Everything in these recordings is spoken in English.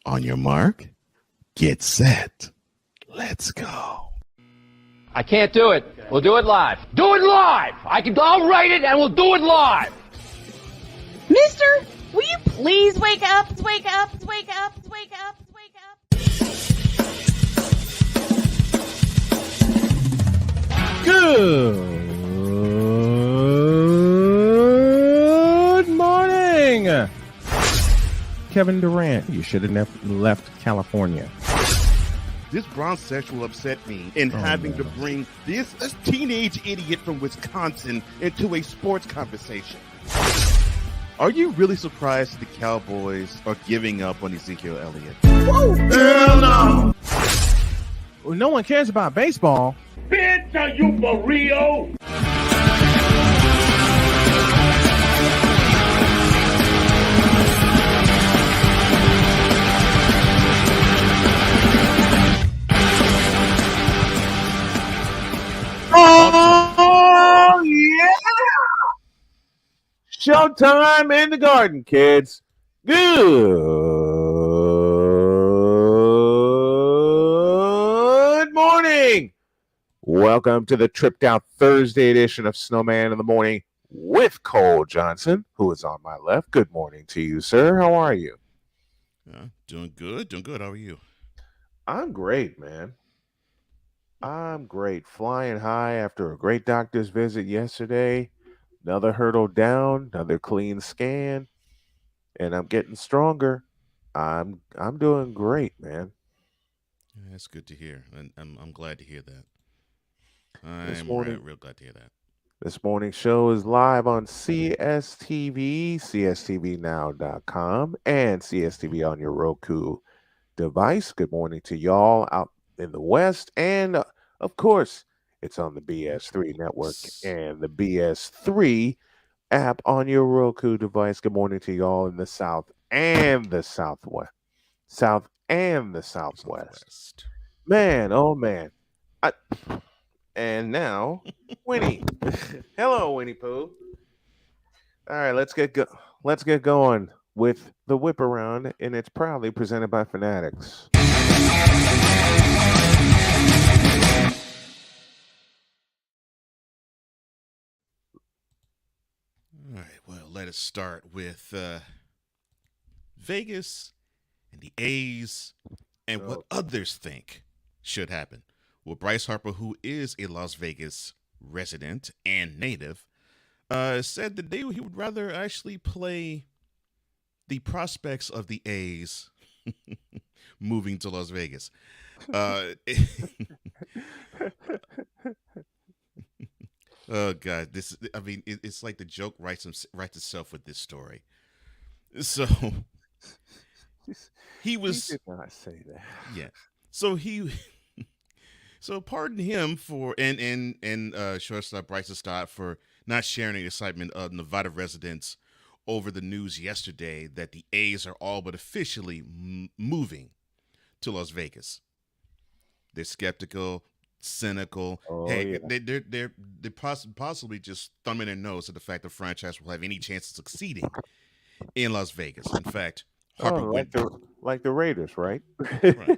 On your mark, get set. Let's go. I can't do it. We'll do it live. Do it live! I'll write it and we'll do it live! Mister, will you please wake up, wake up, wake up, wake up, wake up? Good morning, Kevin Durant. You should have left California. This Bronxexual upset me in having to bring this teenage idiot from Wisconsin into a sports conversation. Are you really surprised the Cowboys are giving up on Ezekiel Elliott? Whoa. Hell no! Well, no one cares about baseball. Bitch, are you for real? Oh, yeah! Showtime in the garden, kids. Good morning. Welcome to the Tripped Out Thursday edition of Snowman in the Morning with Cole Johnson, who is on my left. Good morning to you, sir. How are you? Doing good. How are you? I'm great, man. I'm great. Flying high after a great doctor's visit yesterday. Another hurdle down, another clean scan, and I'm getting stronger. I'm doing great, man. Yeah, that's good to hear, and I'm glad to hear that. This I'm morning, real glad to hear that. this morning's show is live on CSTV, CSTVnow.com, and CSTV on your Roku device. Good morning to y'all out in the West, and of course, it's on the BS3 network and the BS3 app on your Roku device. Good morning to y'all in the South and the Southwest. South and the Southwest. Man, oh man. And now, Winnie. Hello, Winnie Pooh. All right, let's get going with the whip around, and it's proudly presented by Fanatics. All right, well, let us start with Vegas and the A's and what others think should happen. Well, Bryce Harper, who is a Las Vegas resident and native, said that he would rather actually play the prospects of the A's moving to Las Vegas. Oh God, it's like the joke writes itself with this story. So he was. He did not say that. Yeah. So So pardon him for and shortstop Bryce Scott for not sharing the excitement of Nevada residents over the news yesterday that the A's are all but officially moving to Las Vegas. They're skeptical, cynical. Yeah. They're possibly just thumbing their nose at the fact the franchise will have any chance of succeeding in Las Vegas. In fact, Harper like the Raiders, right? Right.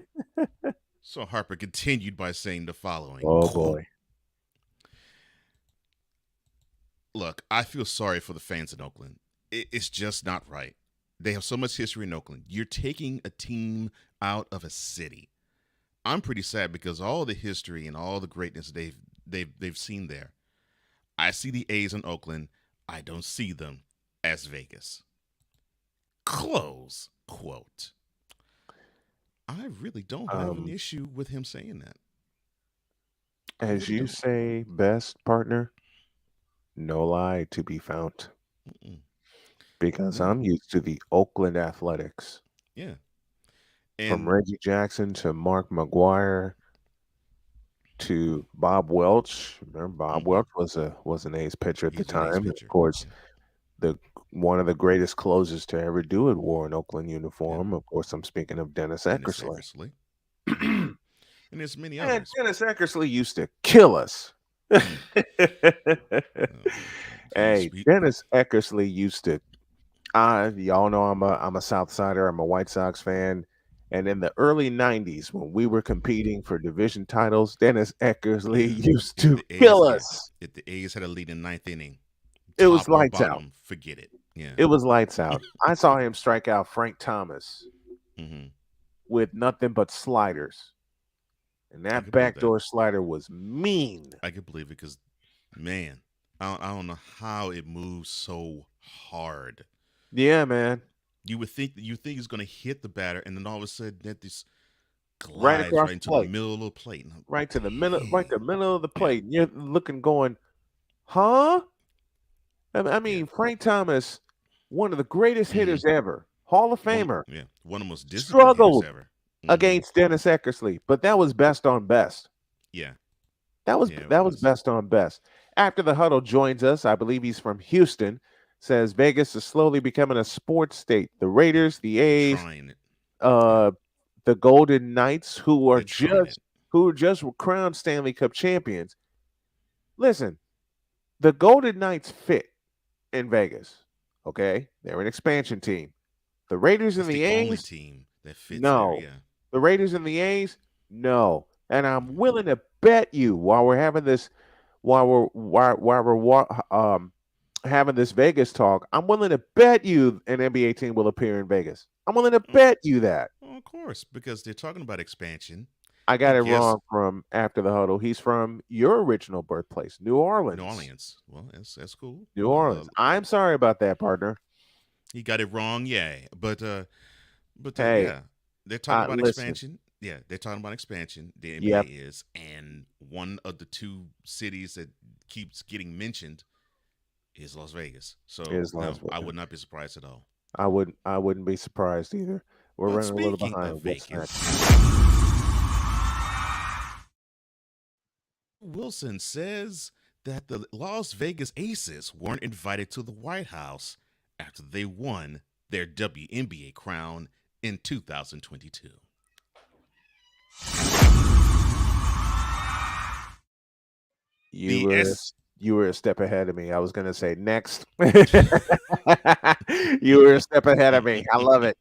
So Harper continued by saying the following. Oh boy. Look, I feel sorry for the fans in Oakland. It's just not right. They have so much history in Oakland. You're taking a team out of a city. I'm pretty sad because all the history and all the greatness they've seen there. I see the A's in Oakland. I don't see them as Vegas. Close quote. I really don't have an issue with him saying that. As you say best, partner, no lie to be found. Because I'm used to the Oakland Athletics. Yeah. From Reggie Jackson to Mark McGuire to Bob Welch. Remember, Bob Welch was an ace pitcher at the time. Of course, one of the greatest closers to ever do it wore an Oakland uniform. Yeah. Of course, I'm speaking of Dennis Eckersley. And there's many others. And Dennis Eckersley used to kill us. Hey, Dennis Eckersley used to. Y'all know I'm a South Sider. I'm a White Sox fan, And in the early 90s, when we were competing for division titles, Dennis Eckersley Yeah. used If to the A's, kill yeah, us. if the A's had a lead in ninth inning, It was top or lights out. bottom, forget it. Yeah. It was lights out. I saw him strike out Frank Thomas Hmm. with nothing but sliders. And I that could believe that. backdoor slider was mean. I could believe it because, man, I don't know how it moves so hard. Yeah, man. You think it's going to hit the batter, and then all of a sudden that this Right glides across right the into the plate. middle of the plate. And Right to the middle, right dang. to the middle of the Yeah, plate. And you're looking going, huh? I yeah. mean, Frank Thomas, one of the greatest Hmm. hitters ever, Hall of Famer, One of the most disciplined hitters struggled ever. Hmm. against Dennis Eckersley, but that was best on best. Yeah, That was yeah, it that was was. best on best. After the huddle joins us, I believe he's from Houston. Says Vegas is slowly becoming a sports state. The Raiders, the They're A's, trying it. Yeah, uh, the Golden Knights, they're trying it. who are just crowned Stanley Cup champions. Listen, the Golden Knights fit in Vegas. Okay, they're an expansion team. The Raiders and That's the the only A's, team that fits there. no. Yeah. The Raiders and the A's, no. And I'm willing to bet you while we're having this, while we're having this Vegas talk, I'm willing to bet you an NBA team will appear in Vegas. I'm willing to bet you that. Well, of course, because they're talking about expansion. I got And it guess wrong from after the huddle. He's from your original birthplace, New New Orleans. Orleans. Well, that's cool. New Orleans. I'm sorry about that, partner. He got it wrong, yeah. Hey, Yeah, they're talking about listen. expansion. Yeah, they're talking about expansion. The NBA Yep, is, and one of the two cities that keeps getting mentioned is Las Vegas. So is Las no, I Vegas. would not be surprised at all. I wouldn't be surprised either. We're But running a little speaking of behind. What's next? Vegas, Wilson says that the Las Vegas Aces weren't invited to the White House after they won their WNBA crown in 2022. You The were S you were a step ahead of me. I was gonna say next. You were a step ahead of me. I love it.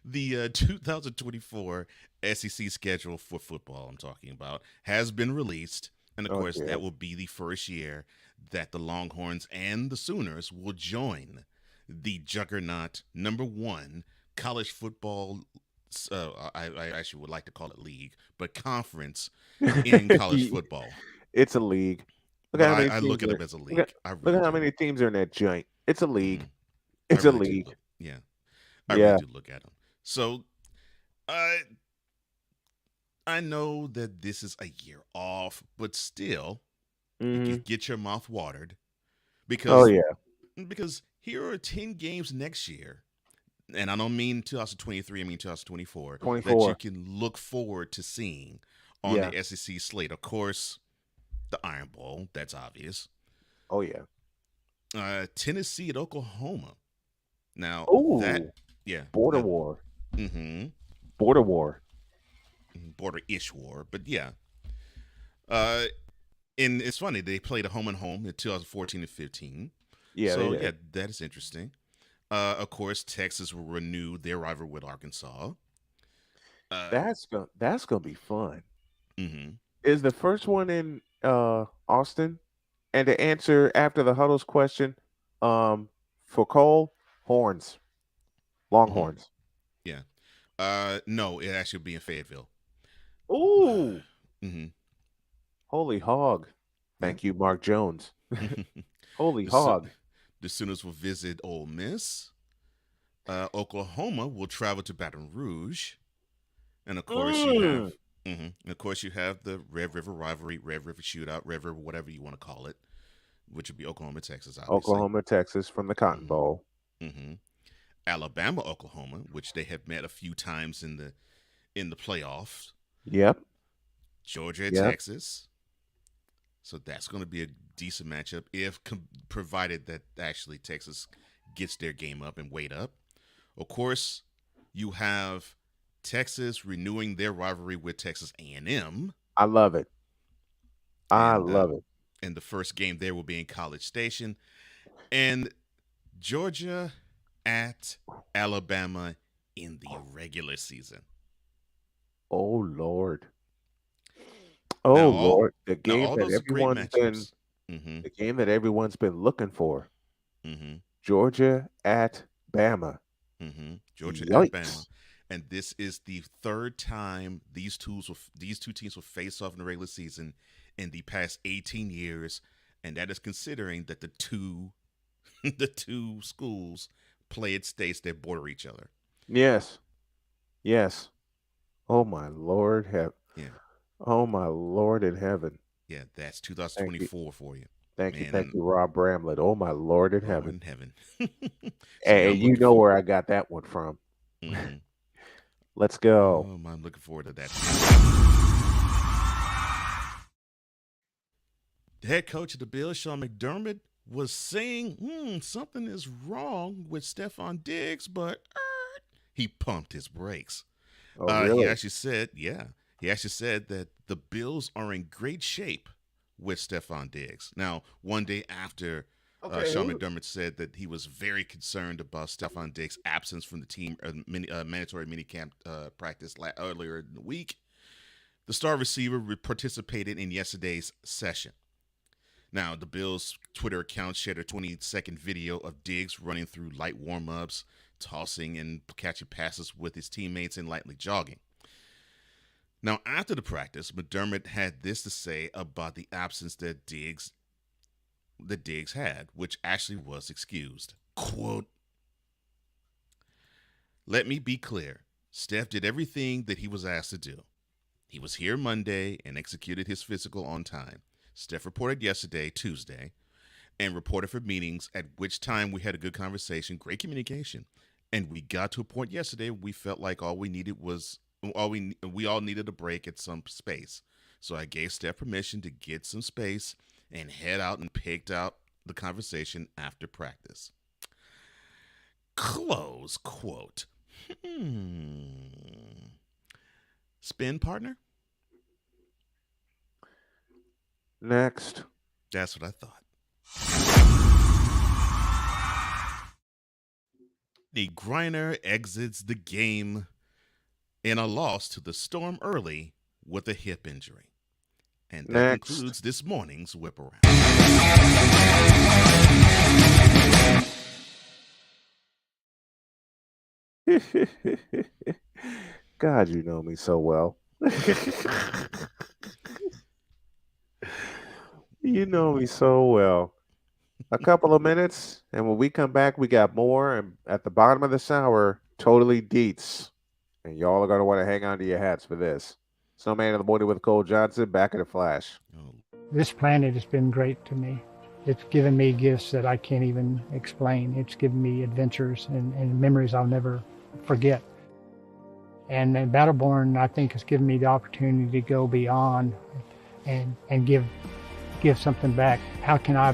the 2024 SEC schedule for football I'm talking about has been released, and of Oh course dear. that will be the first year that the Longhorns and the Sooners will join the juggernaut number one college football. I actually would like to call it league, but conference in college football. It's a league. Look But at how many I look teams at are. them as a Look at, league. I look really at how do. many teams are in that joint. It's a Hmm. league. I It's a really do league. look. Yeah, I really Yeah. do look at them. So I I know that this is a year off, but still, you Hmm. can get your mouth watered Oh because yeah. here are 10 games next year, and I don't mean 2023, I mean 2024, that you 24. can look forward to seeing on Yeah. the SEC slate. Of course, the Iron Bowl, that's obvious. Oh yeah. Tennessee at Oklahoma. Now that, Oh, yeah, border that, war. mm-hmm, Border war. border-ish war, but yeah. Uh, and it's funny they played a home and home in 2014 and 15. Yeah, they So yeah, did. that is interesting. Of course, Texas will renew their rivalry with Arkansas. Uh, That's gonna be fun. hmm Is the first one in Austin? And to answer after the huddles question, for Cole, horns, hmm Longhorns. yeah. No, it actually will be in Fayetteville. Ooh, hmm holy hog! Yeah. Thank you, Mark Jones. Holy the, Soo- hog! the Sooners will visit Ole Miss. Oklahoma will travel to Baton Rouge, and of course you have, Mm. and of course you have the Red River rivalry, Red River shootout, Red River whatever you want to call it, which would be Oklahoma, Texas, obviously. Oklahoma, Texas from the Cotton hmm Bowl. hmm Alabama, Oklahoma, which they have met a few times in the playoffs. Yep, Georgia, yep. Texas. So that's going to be a decent matchup if provided that actually Texas gets their game up and weight up. Of course, you have Texas renewing their rivalry with Texas A&M, I love it. I and love it. the first game there will be in College Station, and Georgia at Alabama in the regular season. Oh Lord. Now Oh all Lord. now all those are great matchups. Mm-hmm. The game that everyone's been looking for. Mm-hmm. Georgia at Bama. Mm-hmm. Georgia at Bama. Yikes. And this is the third time these two teams will face off in the regular season in the past 18 years, and that is considering that the two the two schools play at states that border each other. Yes. Yes. Oh my Lord have Yeah, oh my Lord in heaven. yeah, that's Thank you. 2024 for you, Thank you. man. Thank And you, Rob Bramlett. Oh my Lord in oh, heaven. in heaven. So yeah, And I'm you looking know for. where I got that one from. Mm-hmm. Let's go. I'm looking forward to that. The head coach of the Bills, Sean McDermott, was saying something is wrong with Stephon Diggs, but he pumped his brakes. Oh He really? actually said, he actually said that the Bills are in great shape with Stephon Diggs. Now, one day after Sean McDermott said that he was very concerned about Stephon Diggs' absence from the team mandatory minicamp practice earlier in the week, the star receiver participated in yesterday's session. Now, the Bills' Twitter account shared a 20-second video of Diggs running through light warm-ups, tossing and catching passes with his teammates, and lightly jogging. Now, after the practice, McDermott had this to say about the absence that Diggs had, which actually was excused. Quote, "Let me be clear. Steph did everything that he was asked to do. He was here Monday and executed his physical on time. Steph reported yesterday, Tuesday, and reported for meetings, at which time we had a good conversation, great communication. And we got to a point yesterday we felt like all we all needed a break at some space. So I gave Steph permission to get some space and head out and picked out the conversation after practice." Close quote. Spin, partner? Next. That's what I thought. The Griner exits the game in a loss to the Storm early with a hip injury. And that Next. concludes this morning's Whip Around. God, you know me so well. You know me so well. A couple of minutes, and when we come back, we got more. And at the bottom of this hour, totally deets. And y'all are going to want to hang on to your hats for this. Snowman in the Morning with Cole Johnson, back in a flash. Oh, This planet has been great to me. It's given me gifts that I can't even explain. It's given me adventures and memories I'll never forget. And Battleborn, I think, has given me the opportunity to go beyond and give something back. How can I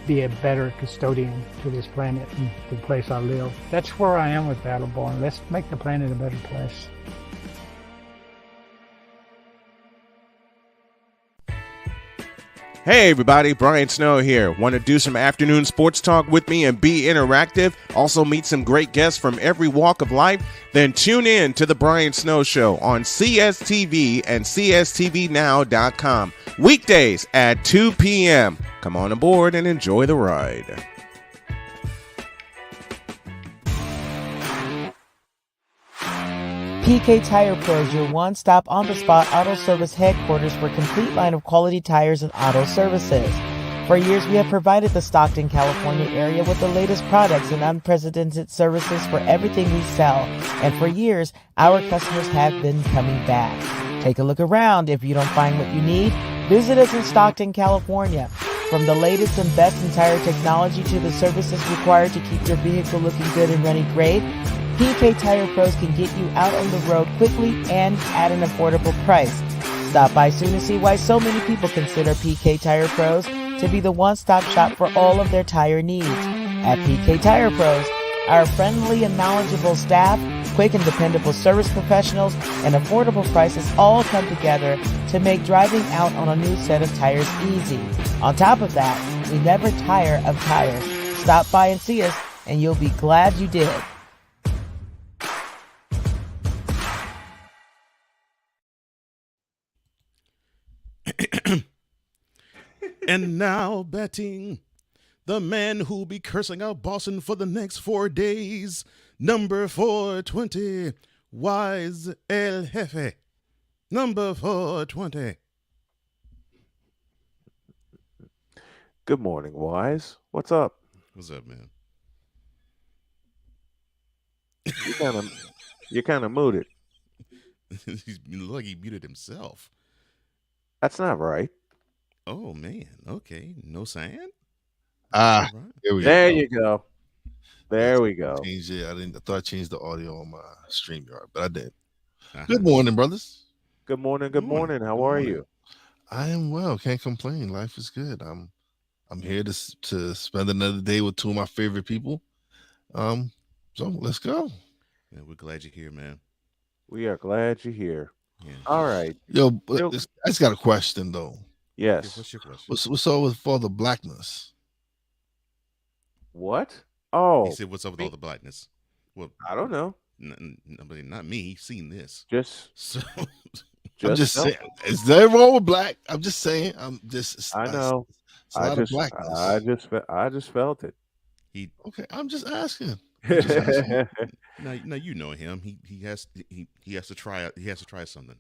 be a better custodian to this planet and the place I live? That's where I am with Battleborn. Let's make the planet a better place. Hey everybody, Brian Snow here. Want to do some afternoon sports talk with me and be interactive? Also meet some great guests from every walk of life? Then tune in to The Brian Snow Show on CSTV and CSTVnow.com. Weekdays at 2 p.m. Come on aboard and enjoy the ride. PK Tire Pro is your one-stop on-the-spot auto service headquarters for a complete line of quality tires and auto services. For years, we have provided the Stockton, California area with the latest products and unprecedented services for everything we sell. And for years, our customers have been coming back. Take a look around. If you don't find what you need, visit us in Stockton, California. From the latest and best in tire technology to the services required to keep your vehicle looking good and running great, PK Tire Pros can get you out on the road quickly and at an affordable price. Stop by soon to see why so many people consider PK Tire Pros to be the one-stop shop for all of their tire needs. At PK Tire Pros, our friendly and knowledgeable staff, quick and dependable service professionals, and affordable prices all come together to make driving out on a new set of tires easy. On top of that, we never tire of tires. Stop by and see us and you'll be glad you did. And now betting the man who'll be cursing out Boston for the next 4 days, number 420, Wise El Jefe. Number 420. Good morning, Wise. What's up? What's up, man? You kind of you're kind of muted. He's like he muted himself. That's not right. Oh man. Okay. No sand? All Ah, right. here we There go. you go. Yes, There we go. changed it. I didn't. I thought I changed the audio on my StreamYard, but I did. Uh-huh. Good morning, brothers. Good morning. Good Good morning. morning. How Good are morning. you? I am well. Can't complain. Life is good. I'm here to spend another day with two of my favorite people. Um, so let's go. Yeah, we're glad you're here, man. We are glad you're here. Yeah. All right. Yo, Yo- I just got a question though. Okay, Yes. what's your question? What's up with all the blackness? What? He Oh, said, "What's up with me? all the blackness?" Well, I don't know. nobody, not me. He's seen this, Just so I'm just no. saying. Is there wrong with black? I'm just saying. I'm just. I know. It's a lot of blackness. I just felt it. he Okay, I'm just asking. I'm just asking. now you know him. He has to try he has to try something.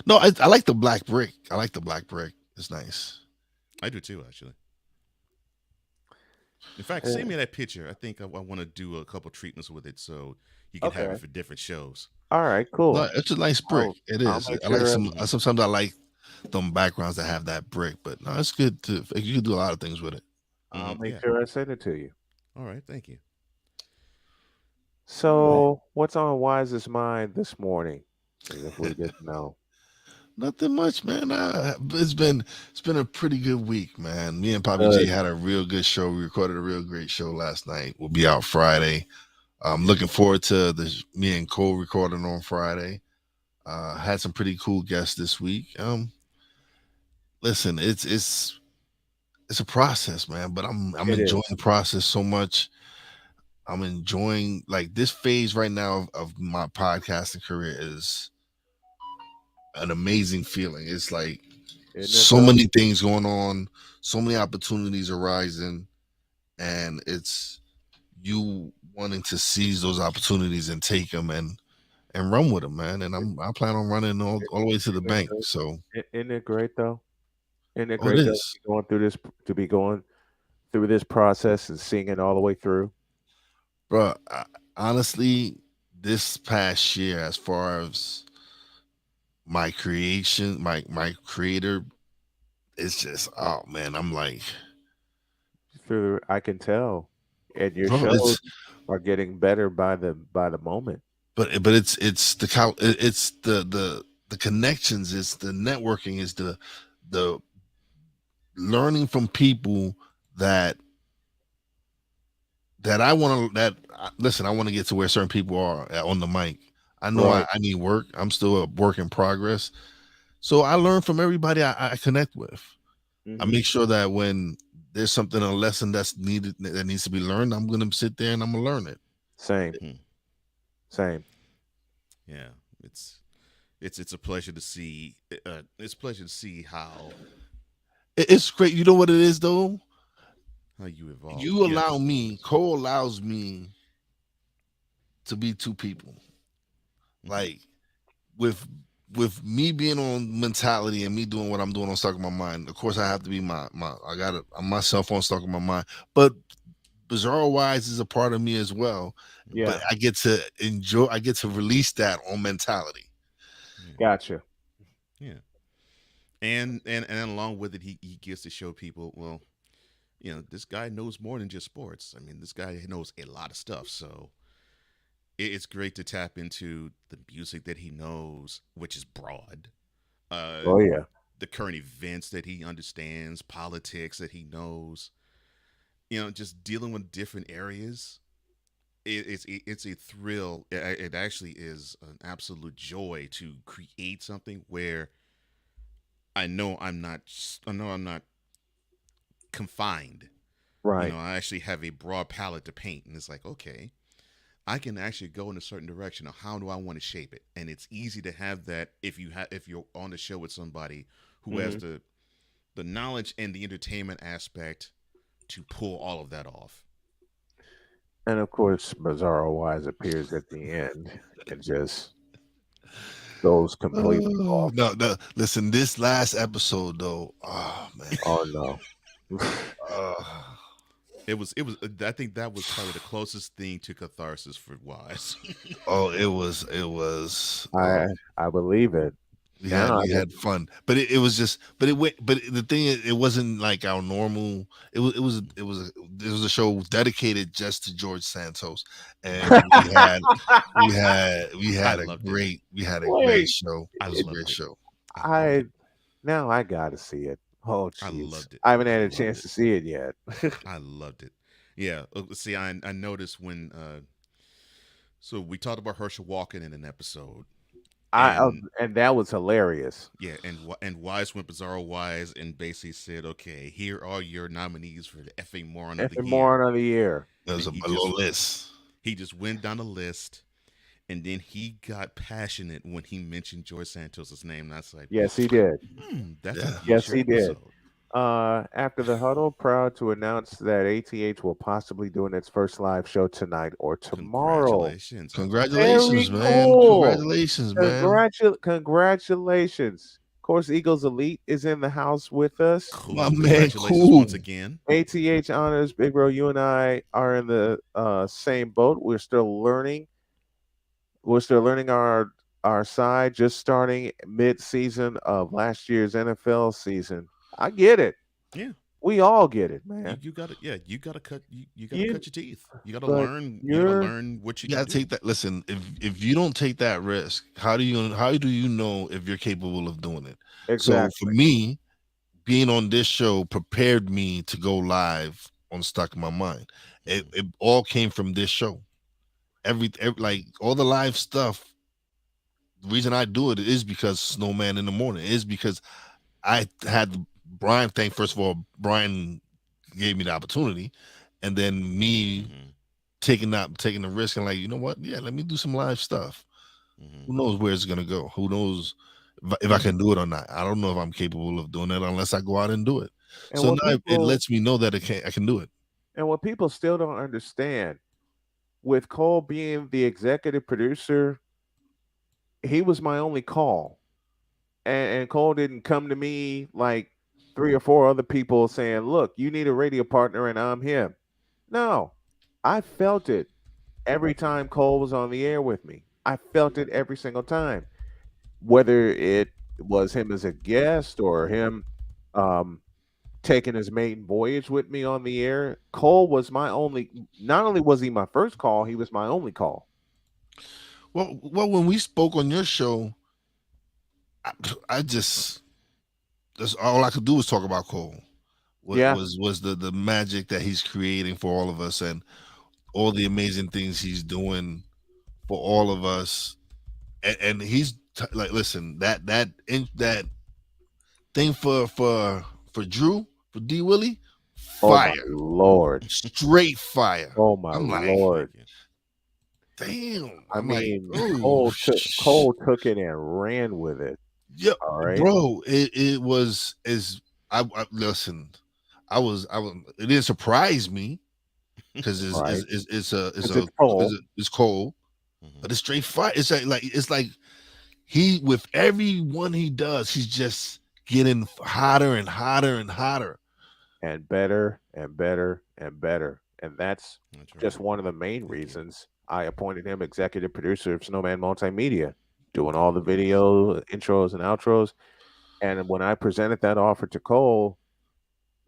No, I like the black brick. I like the black brick. It's nice. I do too, actually. In fact, send me that picture. I think I want to do a couple treatments with it so you can have Okay. it for different shows. All right, cool. No, it's a nice brick. It I'll is. make I like sure- some. Sometimes I like them backgrounds that have that brick, but no, it's good to. You can do a lot of things with it. I'll Mhm, make yeah. sure I send it to you. All right, thank you. So, what's on Wise's mind this morning? As if we didn't know. Nothing much, man. It's been a pretty good week, man. Me and Poppy J Good. had a real good show. We recorded a real great show last night. We'll be out Friday. I'm looking forward to me and Cole recording on Friday. Had some pretty cool guests this week. Listen, it's a process, man, but I'm It enjoying is. the process so much. I'm enjoying like this phase right now of my podcasting career is an amazing feeling. It's like Isn't it so though? many things going on, so many opportunities arising, and it's you wanting to seize those opportunities and take them and run with them, man. And I plan on running all the way to the Isn't it bank. great? So Isn't it great though? Isn't it oh, it great though is. to be going through this process and seeing it all the way through? Bro, honestly, this past year, as far as my creation, my creator, it's just oh man, I'm like, Through I can tell, and your bro, shows are getting better by the moment. but it's it's the connections, it's the networking, is the learning from people that I want to listen. I want to get to where certain people are on the mic. I know Right. I need work. I'm still a work in progress. So I learn from everybody I connect with. I Mhm. make sure that when there's something, a lesson that's needed that needs to be learned, I'm gonna sit there and I'm gonna learn it. Same. Hmm. Same. Yeah, it's a pleasure to see. It's a pleasure to see It's great. You know what it is though? how you evolve. You Yeah. allow me, Cole allows me to be two people. Mhm. Like with me being on mentality and me doing what I'm doing on stuck in my mind. Of course, I have to be I got it. I'm myself on stuck in my mind, but Bizarro Wise is a part of me as well. Yeah. But I get to enjoy. I get to release that on mentality. Gotcha. Yeah. And along with it, he gets to show people, well, this guy knows more than just sports. I mean, this guy knows a lot of stuff. So it's great to tap into the music that he knows, which is broad. Oh yeah. The current events that he understands, politics that he knows. Just dealing with different areas. It's a thrill. It actually is an absolute joy to create something where I know I'm not confined Right. I actually have a broad palette to paint, and it's like, okay, I can actually go in a certain direction of how do I want to shape it, and it's easy to have that if you're on the show with somebody who has Hmm. the knowledge and the entertainment aspect to pull all of that off. And of course, Bizarro Wise appears at the end and just goes completely Oh, off. no, no. Listen, this last episode though, oh man. Oh no. Uh, It was. I think that was probably the closest thing to catharsis for Wise. oh, it was. I I believe it. We had Now I we get had fun, but it was just, but it went. But the thing is, it wasn't like our normal. It was a show dedicated just to George Santos, and I loved it. we had a great wait. show. I It was a loved great it. show. I loved I it. now I gotta see it. Oh I jeez. loved it. I haven't I had a loved chance it. to see it yet. I loved it. Yeah. See, I noticed when so we talked about Herschel walking in an episode, I and and that was hilarious. yeah, and Wise went Bizarro Wise and basically said, "Okay, here are your nominees for the effing moron of the Effing year." moron of the year. There was And a little list. he just went down the list, and then he got passionate when he mentioned George Santos's name. And I was like, Yes, he did. that's a Yeah. Yes, future he did. episode. After the huddle, proud to announce that ATH will possibly doing its first live show tonight or tomorrow. Congratulations. I love it. Very Congratulations, man. cool. Congratulations, man. Congratulations. Of course, Eagles Elite is in the house with us. My Cool. man, Congratulations cool. once again. ATH honors, Big Bro. You and I are in the same boat. We're still learning. We're still learning our side. Just starting mid season of last year's NFL season. I get it. Yeah. We all get it, You, man. you gotta yeah, you gotta You, cut your teeth. but You gotta you're learn what you You can gotta do. take that. Listen, if you don't take that risk, how do you know if you're capable of doing it? So for exactly. me, being on this show prepared me to go live on Stuck in My Mind. It Mhm. it all came from this show. Every like all the live stuff. The reason I do it is because Snowman in the morning is because I had Brian. Thank first of all, Brian gave me the opportunity, and then me Mhm. taking the risk and like, you know what? Yeah, let me do some live stuff. Mhm. Who knows where it's gonna go? Who knows if I can do it or not? I don't know if I'm capable of doing it unless I go out and do it. And So what now it people lets me know that I can do it. and what people still don't understand, with Cole being the executive producer, he was my only call. And Cole didn't come to me like three or four other people saying, "Look, you need a radio partner and I'm him." No. I felt it every time Cole was on the air with me. I felt it every single time. Whether it was him as a guest or him um taking his maiden voyage with me on the air, Cole was my only. Not only was he my first call, he was my only call. Well, when we spoke on your show, I, I just that's all I could do was talk about Cole. What Yeah. was the magic that he's creating for all of us and all the amazing things he's doing for all of us. And he's like, listen, that thing for Drew for D Willie, Oh my fire, lord. straight fire. Oh my I'm like, lord. Thank you. damn. I I'm like, mean, oh, Cole took it and ran with it. yeah, All right. bro. It was as I listen. I was. It didn't surprise me because Right. it's It's Cole. it's cold, Mhm. but it's straight fire. It's like he with every one he does, he's just getting hotter and hotter and hotter. And better and better and better. And that's That's right. just one of the main Thank you. reasons I appointed him executive producer of Snowman Multimedia, doing all the Yes. video intros and outros. And when I presented that offer to Cole,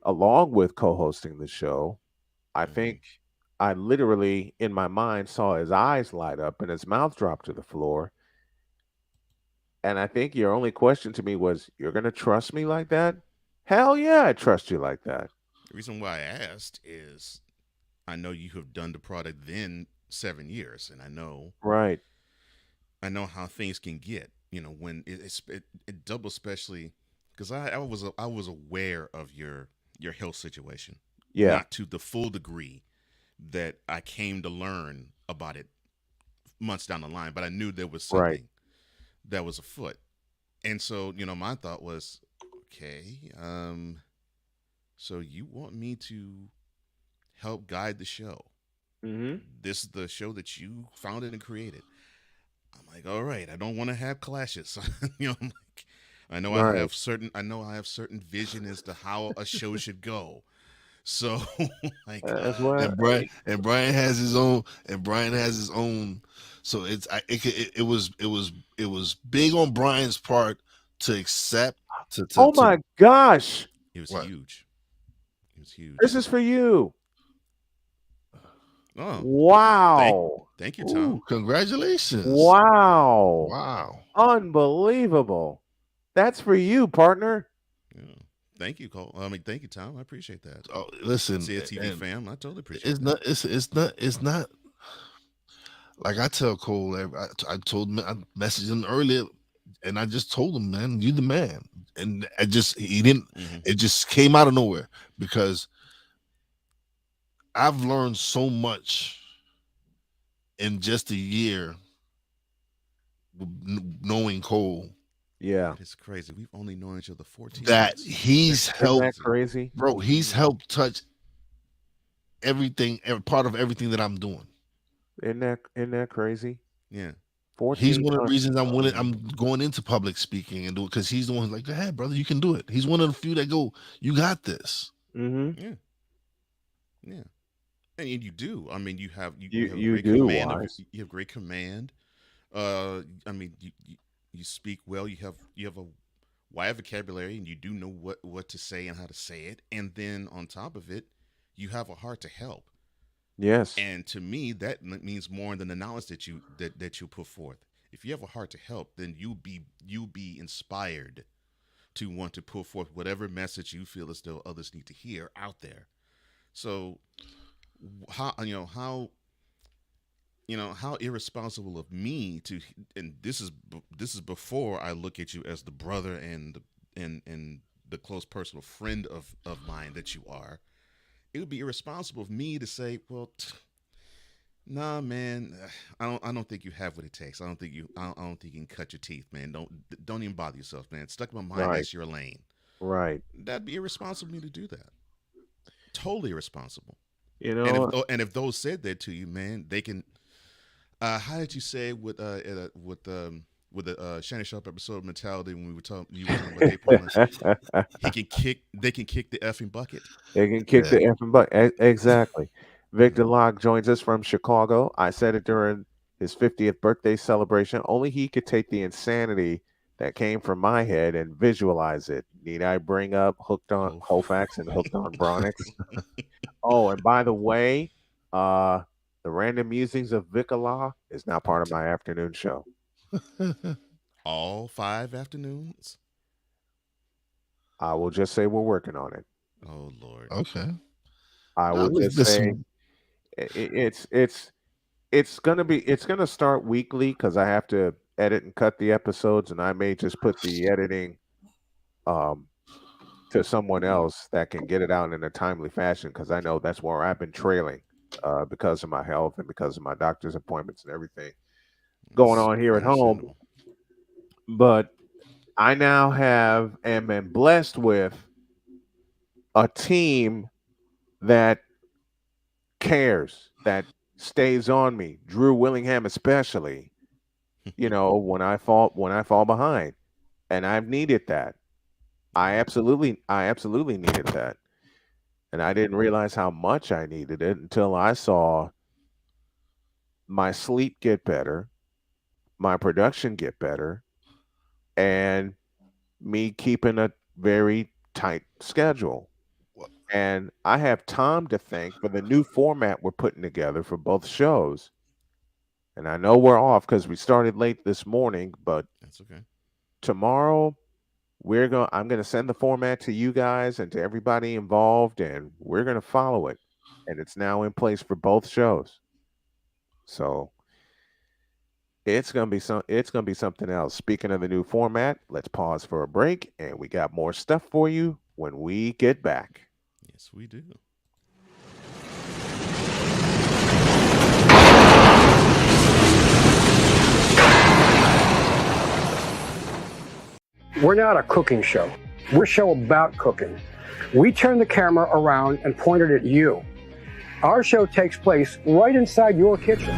along with co-hosting the show, I Mhm. think I literally in my mind saw his eyes light up and his mouth drop to the floor. And I think your only question to me was, "You're going to trust me like that?" Hell yeah, I trust you like that. The reason why I asked is I know you have done the product then 7 years, and Right. I know how things can get. When it double, especially because I was aware of your health situation Yeah. not to the full degree that I came to learn about it months down the line. But I knew there was Right. something that was afoot, and so my thought was, okay, so you want me to help guide the show? Mm-hmm. This is the show that you founded and created. I'm like, all right, I don't want to have clashes. I'm like, Right. I know I have certain vision as to how a show should go. So like, That's what. And Brian has his own, so it's it was big on Brian's part to accept Oh my gosh! it was what. huge. It was huge. This is for you. Oh, thank Wow! thank you, Ooh, Tom. congratulations. Wow! Wow. Unbelievable. That's for you, partner. Yeah. Thank you, Cole. I mean, thank you, Tom. I appreciate that. Oh, listen, CSTV and fam, I totally appreciate it's that. not it's not like I tell Cole. I told him, I messaged him earlier, and I just told him, man, you the man. And I just he didn't. Hmm. It just came out of nowhere because I've learned so much in just a year knowing Cole Yeah. That is crazy. We've only known each other 14 that months. he's That's Isn't that helped, crazy. crazy? bro. 14 He's months. helped touch everything, every part of everything that I'm doing. Isn't that crazy? Yeah. He's 14 one of the months. reasons I'm going into public speaking and do it because he's the one who's like, go ahead, brother, you can do it. He's one of the few that go, you got this. Mm-hmm. Yeah. Yeah. And you do. I mean, you You have a you great do, command of Wise. you have great command. I mean, you speak well. You have a wide vocabulary, and you do know what to say and how to say it. And then on top of it, you have a heart to help. Yes. And to me, that means more than the knowledge that you put forth. If you have a heart to help, then you'll be inspired to want to put forth whatever message you feel as though others need to hear out there. So how how irresponsible of me to, and this is before I look at you as the brother and the close personal friend of mine that you are. It would be irresponsible of me to say, well, nah, man, I don't think you have what it takes. I don't think you can cut your teeth, man. Don't even bother yourself, man. Stuck in my mind, Right. that's your lane. Right. That'd be irresponsible of me to do that. Totally irresponsible. You And know, if those said that to you, man, they can. How did you say with the Shannon Sharp episode of Mentality when you were talking about April Lynch? They can kick the effing bucket. they can kick Yeah. the effing butt. Exactly. Yeah. Victor Locke joins us from Chicago. I said it during his 50th birthday celebration. Only he could take the insanity that came from my head and visualize it. Need I bring up Hooked on Oh, Colfax and Hooked on Bronix? Oh, and by the way, uh, the Random Musings of Vicala is now part of my afternoon show. all 5 afternoons. I will just say we're working on it. Oh Lord. Okay. I Now, will just say listen, it's gonna start weekly because I have to edit and cut the episodes, and I may just put the editing um to someone else that can get it out in a timely fashion because I know that's where I've been trailing because of my health and because of my doctor's appointments and everything going It's on here at home. understandable. But I now have and am blessed with a team that cares, that stays on me. Drew Willingham, especially, when I fall behind, and I've needed that. I absolutely needed that, and I didn't realize how much I needed it until I saw my sleep get better, my production get better, and me keeping a very tight schedule. And I have Tom to thank for the new format we're putting together for both shows. And I know we're off because we started late this morning, but That's okay. tomorrow I'm gonna send the format to you guys and to everybody involved, and we're gonna follow it. And it's now in place for both shows. So it's gonna be something else. Speaking of the new format, let's pause for a break, and we got more stuff for you when we get back. Yes, we do. We're not a cooking show. We're a show about cooking. We turn the camera around and point it at you. Our show takes place right inside your kitchen.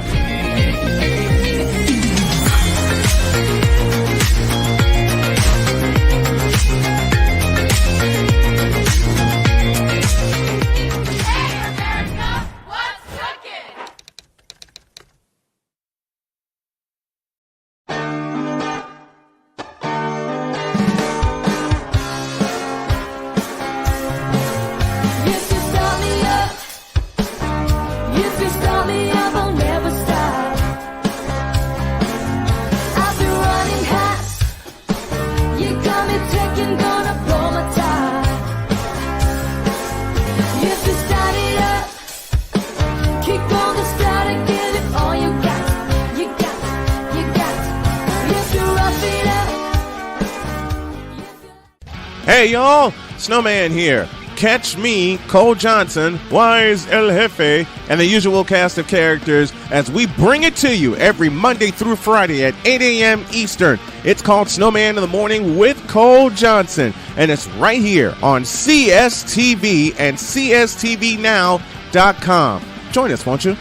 Hey y'all, Snowman here. Catch me, Cole Johnson, Wise El Jefe, and the usual cast of characters as we bring it to you every Monday through Friday at 8 a.m. Eastern. It's called Snowman in the Morning with Cole Johnson, and it's right here on CSTV and CSTVnow.com. Join us, won't you?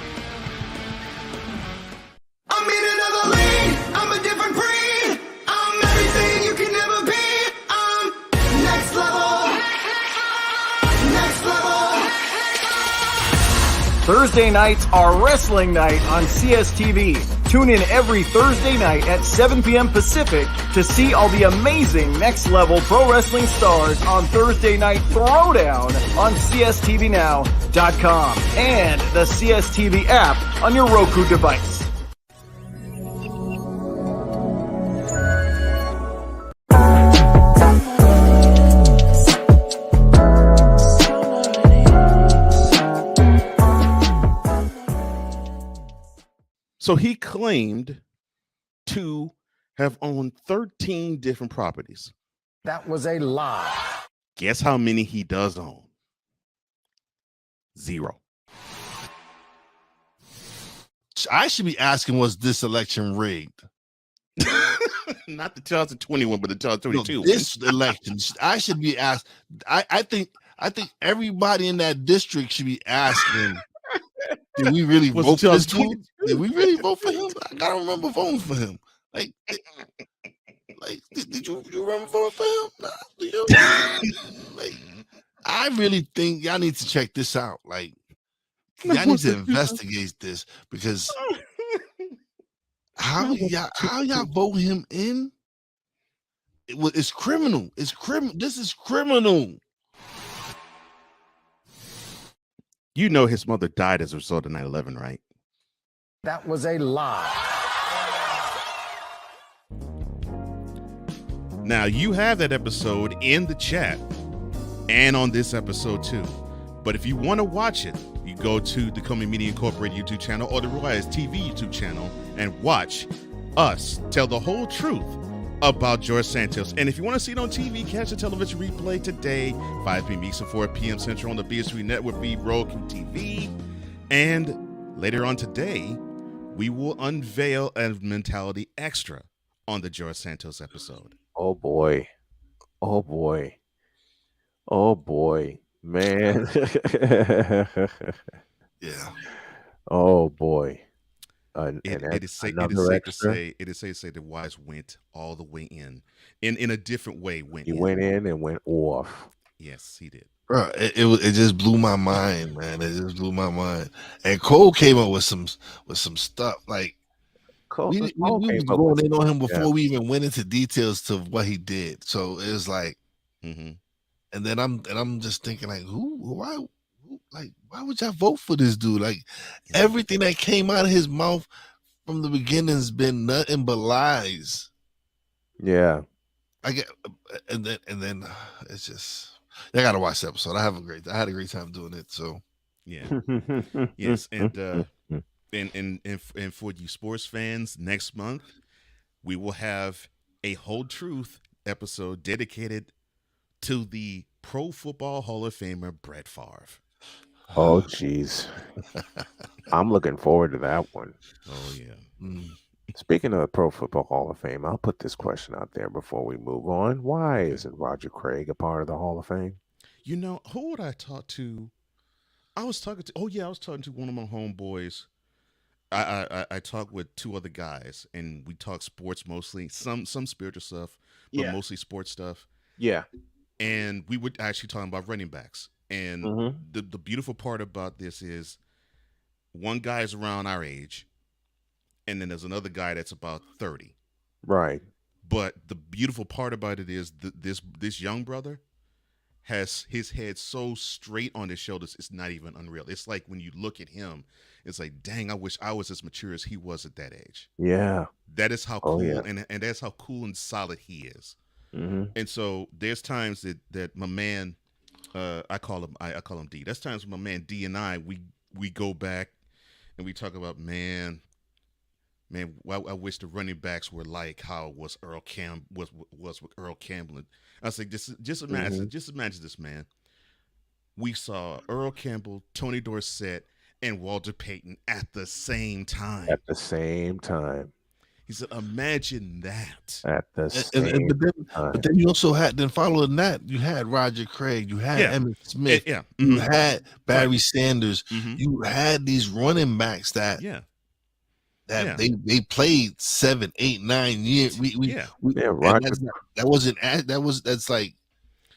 I'm in another lane, I'm a different breed. I'm everything you can never be. I'm next level. Next level. Thursday nights are wrestling night on CSTV. Tune in every Thursday night at 7 p.m. Pacific to see all the amazing Next Level Pro Wrestling stars on Thursday Night Throwdown on CSTVnow.com and the CSTV app on your Roku device. So he claimed to have owned 13 different properties. That was a lie. Guess how many he does own? 0. I should be asking, was this election rigged? Not the 2021, but the 2022. No, this election, I should be asked. I think everybody in that district should be asking, did we really vote for this dude? Did we really vote for him? I gotta remember voting for him. Like did you remember voting for him? Nah, do you? Like, I really think y'all need to check this out. Like, y'all need to investigate this, because how y'all vote him in? It's criminal. It's criminal. This is criminal. You know his mother died as a result of 9/11, right? That was a lie. Now, you have that episode in the chat and on this episode too. But if you want to watch it, you go to the Comey Media Incorporated YouTube channel or the Rise TV YouTube channel and watch us tell the whole truth about George Santos. And if you want to see it on TV, catch the television replay today, 5 p.m. Eastern, 4 p.m. Central on the BS3 Network, V Roku TV. And later on today, we will unveil a Mentality Extra on the George Santos episode. Oh boy. Oh boy. Oh boy. Man. Yeah. Oh boy. It is safe to say that Wise went all the way in a different way. He went in and went off. Yes, he did. Bro, it just blew my mind, man. It just blew my mind. And Cole came up with some stuff. Like, we was going in on him before we even went into details to what he did. So it was like, and then I'm just thinking, like, why would y'all vote for this dude? Like, everything that came out of his mouth from the beginning has been nothing but lies. Yeah. And then it's just, I gotta watch the episode. I had a great time doing it. So yeah. Yes, and for you sports fans, next month we will have a Whole Truth episode dedicated to the Pro Football Hall of Famer Brett Favre. Oh, jeez. I'm looking forward to that one. Oh, yeah. Speaking of the Pro Football Hall of Fame, I'll put this question out there before we move on. Why Okay. isn't Roger Craig a part of the Hall of Fame? You know, who would I talk to? I was talking to. Oh yeah, I was talking to one of my homeboys. I talked with two other guys, and we talk sports mostly. Some spiritual stuff, but Yeah. mostly sports stuff. Yeah. And we were actually talking about running backs. And Mm-hmm. the beautiful part about this is one guy is around our age, and then there's another guy that's about 30. Right. But the beautiful part about it is this young brother has his head so straight on his shoulders, it's not even unreal. It's like when you look at him, it's like, dang, I wish I was as mature as he was at that age. Yeah. That is how Oh cool, yeah. and that's how cool and solid he is. Mm-hmm. And so there's times that my man, I call him D. There's times when my man D and we go back and we talk about man, I wish the running backs were like how was was with Earl Campbell. I was like, just imagine, Mm-hmm. just imagine this, man. We saw Earl Campbell, Tony Dorsett, and Walter Payton at the same time. At the same time. He said, imagine that. At the And, same time. but then you also had, then following that, you had Roger Craig, you had Yeah. Emmitt Smith, Yeah. you Mhm. had Barry Right. Sanders, Mhm. you had these running backs that Yeah. they played 7, 8, 9 years. Yeah, And Roger. that's like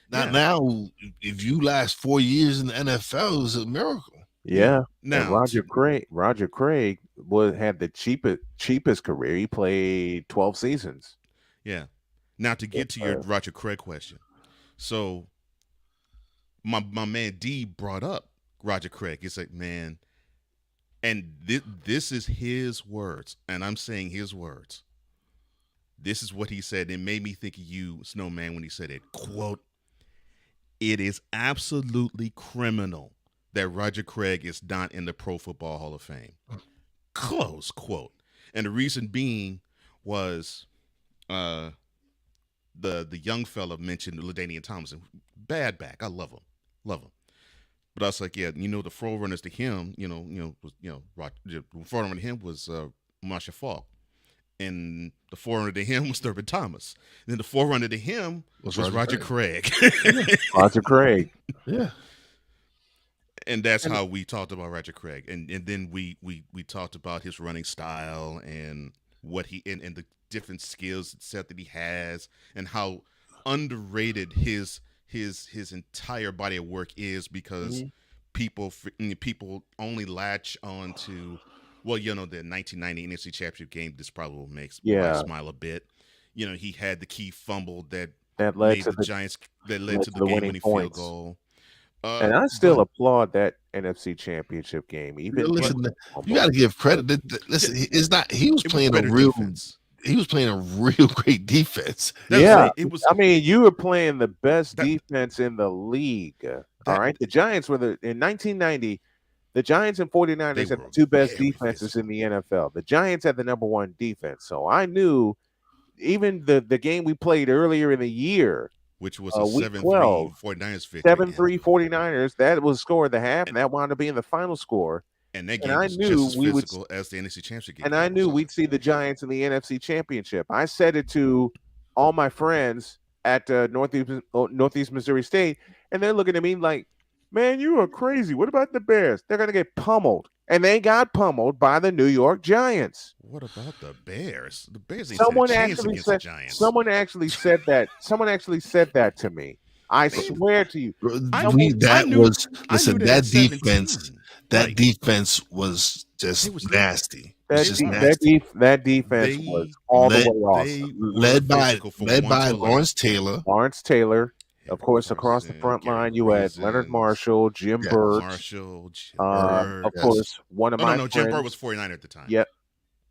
not Yeah. now. If you last 4 years in the NFL, it's a miracle. Yeah. And Now, Roger Craig had the cheapest career. He played 12 seasons. yeah. Now to get to your Roger Craig question. So my man D brought up Roger Craig. He's like, man, and this is his words, and I'm saying his words. This is what he said. It made me think of you, Snowman, when he said it. Quote, it is absolutely criminal that Roger Craig is not in the Pro Football Hall of Fame. Close quote. And the reason being was the young fella mentioned LaDainian Tomlinson. Bad back. I love him. Love him. But I was like, yeah, the forerunners to him, the forerunner to him was Marshall Falk. And the forerunner to him was Thurman Thomas. And then the forerunner to him was Roger Craig. Roger Craig. Yeah. And that's how we talked about Roger Craig. And then we talked about his running style and what he and the different skills set that he has and how underrated his entire body of work is because people only latch on to the 1990 NFC Championship game. This probably makes me smile a bit. He had the key fumble that led made to the Giants that led to the winning game-winning field points. goal. And I still applaud that NFC Championship game. Even Listen, you got to give credit. Listen, it's not. He was playing a real. He was playing a real great defense. It was. I mean, you were playing the best defense in the league. All right, the Giants were in 1990. The Giants and 49ers had the two best defenses in the NFL. The Giants had the number one defense. So I knew even the game we played earlier in the year, which was a week 7-3 12, 49ers victory. 7-3 49ers. That was score of the half, and that wound up being the final score. And that game was just as physical as the NFC Championship game. And I knew we'd see the Giants in the NFC Championship. I said it to all my friends at Northeast Missouri State, and they're looking at me like, man, you are crazy. What about the Bears? They're going to get pummeled. And they got pummeled by the New York Giants. What about the Bears? The Bears ain't Someone stand a chance actually against said, the Giants. Someone actually said that. Someone actually said that to me. I swear to you. That defense was just nasty. That defense was all the way awesome. Led by Lawrence Taylor. Lawrence Taylor. Of course, across the front line, you had Leonard Marshall, Jim Burt. Of course, one of my friends. Jim Burt was 49 at the time. Yep.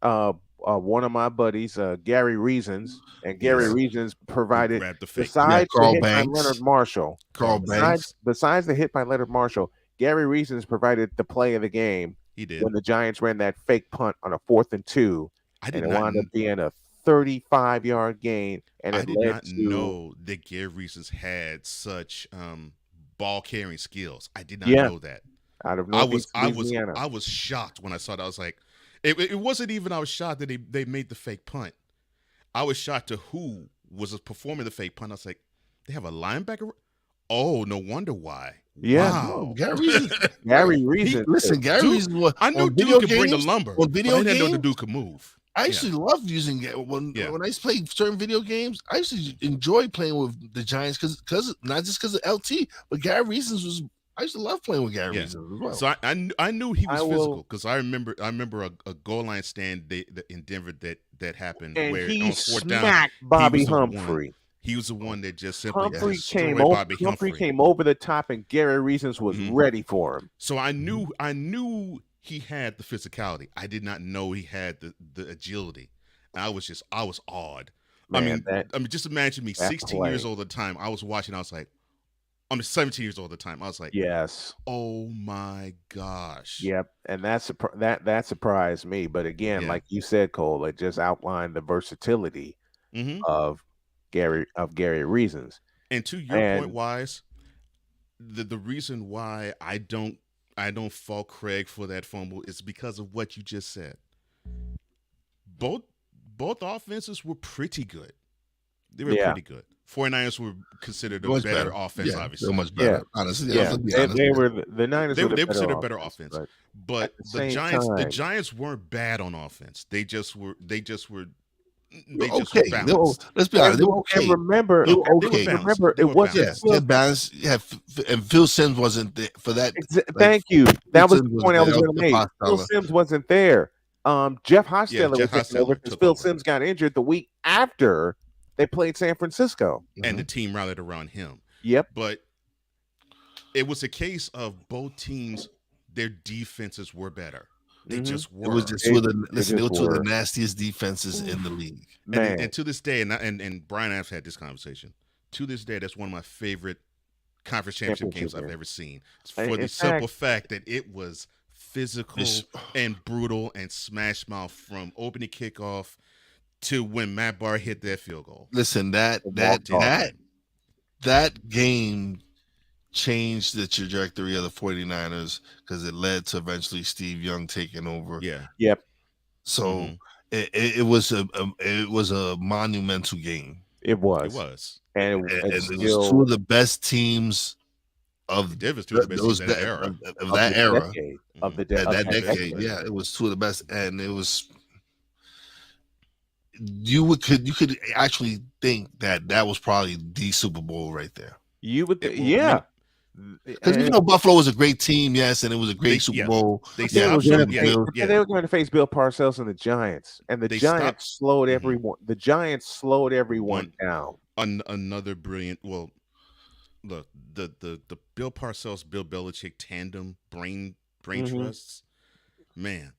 One of my buddies, Gary Reasons, and Gary Reasons provided besides the hit by Leonard Marshall. Besides the hit by Leonard Marshall, Gary Reasons provided the play of the game. He did when the Giants ran that fake punt on a 4th and 2. And it wound up being a 35-yard gain. And I it did led not to know that Gary Reasons had such ball carrying skills. I did not know that. Out of I was Louisiana. I was shocked when I saw that. I was like, It wasn't even I was shocked that they made the fake punt. I was shocked to who was performing the fake punt. I was like, they have a linebacker. Oh, no wonder why. Yeah, No, Wow. Gary Reason. Gary He, Reason. listen, Gary Dude, Reason was I knew on dude video could bring the games. lumber, On but video I didn't know the games, dude could move. I Yeah. actually loved using it when Yeah. when I used to play certain video games. I used to enjoy playing with the Giants because not just because of LT, but Gary Reasons was. I used to love playing with Gary Yeah. Reasons as well. So I knew he was I will- physical because I remember a goal line stand in Denver that happened And where he on fourth down smacked Bobby he was the one- Humphrey. He was the one that just simply Humphrey destroyed came over. Bobby Humphrey Humphrey. came over the top, and Gary Reasons was Mhm. ready for him. So I knew he had the physicality. I did not know he had the agility. And I was awed. Man, I mean, just imagine me, that 16 years play. old at the time. I was watching. I was like, I'm 17 years old at the time. I was like, Yes. oh my gosh. Yep, and that surprised me. But again, Yeah. like you said, Cole, it just outlined the versatility Hmm. of Gary Reasons. And to your And- point, Wise, the reason why I don't fault Craig for that fumble is because of what you just said. Both offenses were pretty good. They were Yeah. pretty good. 49ers were considered a Much better better. offense, Yeah, obviously. they're much better. Yeah. Honestly, Yeah, let's be they, honest. they were the Niners. They were were the considered a better better offense. but But at the the same Giants time- weren't bad on offense. They just were They just were were okay. balanced. Let's be honest. They were okay. And remember, No, they were okay. balanced. remember, They it were wasn't. Yes, they're balanced. Yeah, and Phil Sims wasn't there for that. Thank you. That was Sims the was point I was there. going to make. Jeff Phil Hostetler. Sims wasn't there. Jeff Hostetler Jeff was taking over Hostetler because took Phil over. Sims got injured the week after they played San Francisco. And the team rallied around him. Yep. But it was a case of both teams, their defenses were better. They Mhm. just were. It was just They- two of the they listen. They were just two of the were. nastiest defenses in the league. Man, and to this day, and Brian and I've had this conversation. To this day, that's one of my favorite conference championship games I've game. ever seen. In For the fact- simple fact that it was physical It's- and brutal and smash mouth from opening kickoff to when Matt Barr hit that field goal. Listen, walked off. that game changed the trajectory of the 49ers because it led to eventually Steve Young taking over. Yeah. Yep. So Mhm. it was a monumental game. It was. It was. And And it's it still was two of the best teams of It was two of the best those teams of that era. of that era. decade, of the That, of that that decade, yeah, it was two of the best, and it was you could actually think that was probably the Super Bowl right there. You would, It- well, yeah. Because you And- know Buffalo was a great team, yes, and it was a great They- Super yeah. Bowl. They They Yeah, were stopped- going to yeah, face, yeah. they were going to face Bill Parcells and the Giants, and the They Giants stopped- slowed Mhm. everyone. The Giants slowed everyone down. Another brilliant. Well, look, the Bill Parcells, Bill Belichick tandem, brain Mhm. trusts, man.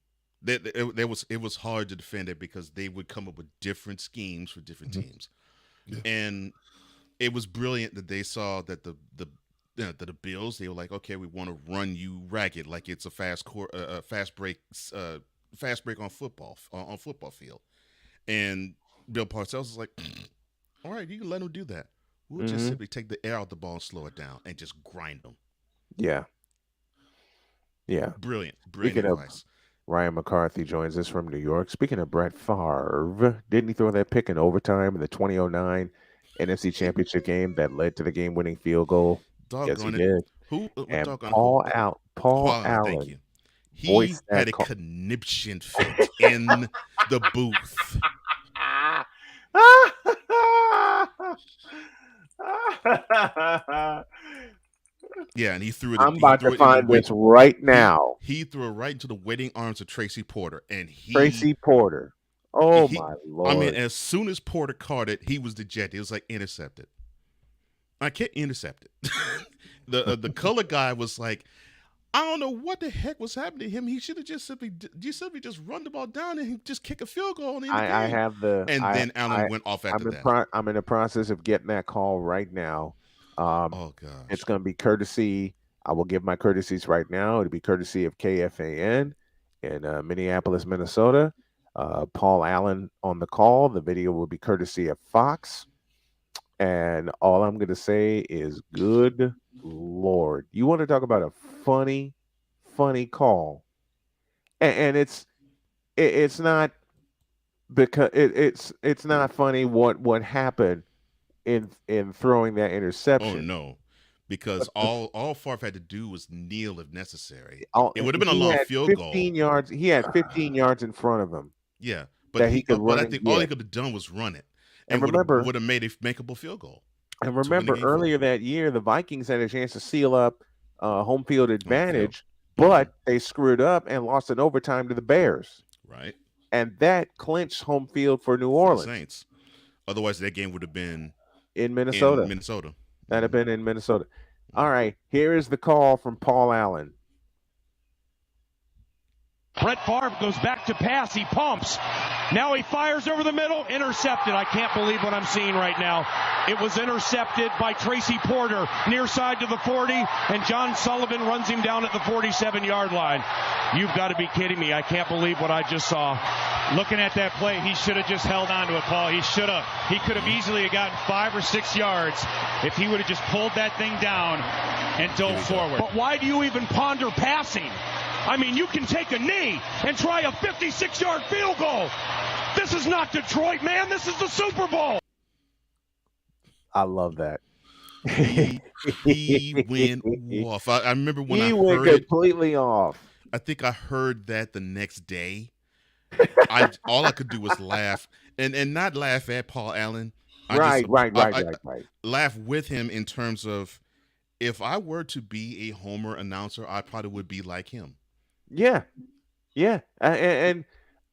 It was hard to defend it because they would come up with different schemes for different teams, Yeah. and it was brilliant that they saw that the Bills, they were like, okay, we want to run you ragged like it's a fast break on football field, and Bill Parcells was like, all right, you can let them do that. We'll just Mhm. simply take the air out the ball and slow it down and just grind them. Yeah. Yeah. Brilliant Speaking of- advice. Ryan McCarthy joins us from New York. Speaking of Brett Favre, didn't he throw that pick in overtime in the 2009 NFC Championship game that led to the game-winning field goal? Yes, he Doggone it. did. Who? And doggone Paul who- Paul Thank Allen you. He voiced that had a call. conniption fit in the booth. Yeah, and he threw it. I'm he about threw to it in the find this wait- right now. He threw it right into the waiting arms of Tracy Porter, and Tracy Porter. Oh he- my Lord. I mean, as soon as Porter caught it, he was dejected. He was like, intercepted. I can't intercept it. The color guy was like, I don't know what the heck was happening to him. He should have just simply just run the ball down and just kick a field goal. And I have the and then Allen went off after that. I'm in the process of getting that call right now. Oh gosh. It's going to be courtesy. I will give my courtesies right now. It'll be courtesy of KFAN in Minneapolis, Minnesota. Paul Allen on the call. The video will be courtesy of Fox. And all I'm going to say is, good Lord. You want to talk about a funny call. And it's it's not because it's not funny what happened in throwing that Oh interception. no, because But the all Favre had to do was kneel if necessary. all, It would have been a he long had field goal. 15 yards. He had 15 yards in front of him Yeah, that he could but run I and think all he get. could have done was run it, And and remember, would have made a makeable field goal and to win the remember game for earlier him. that year, the Vikings had a chance to seal up home field Home field, advantage, hmm but they screwed up and lost in overtime to the Bears, right, and that clinched home field for New for the Orleans Saints. Otherwise, that game would have been in in Minnesota. Minnesota. That'd have hmm been in Minnesota. All hmm right, here is the call from Paul Allen. Brett Favre goes back to pass. He pumps. Now he fires over the middle. Intercepted. I can't believe what I'm seeing right now. It was intercepted by Tracy Porter near side to the 40, and John Sullivan runs him down at the 47-yard line. You've got to be kidding me. I can't believe what I just saw. Looking at that play, he should have just held on to it, Paul. He should have. He could have easily gotten 5 or 6 yards if he would have just pulled that thing down and dove forward. But why do you even ponder passing? I mean, you can take a knee and try a 56-yard field goal. This is not Detroit, man. This is the Super Bowl. I love that. He went off. I remember when He I went heard it. completely off. I think I heard that the next day. All I could do was laugh and not laugh at Paul Allen. Right. Laugh with him in terms of if I were to be a Homer announcer, I probably would be like him. Yeah. And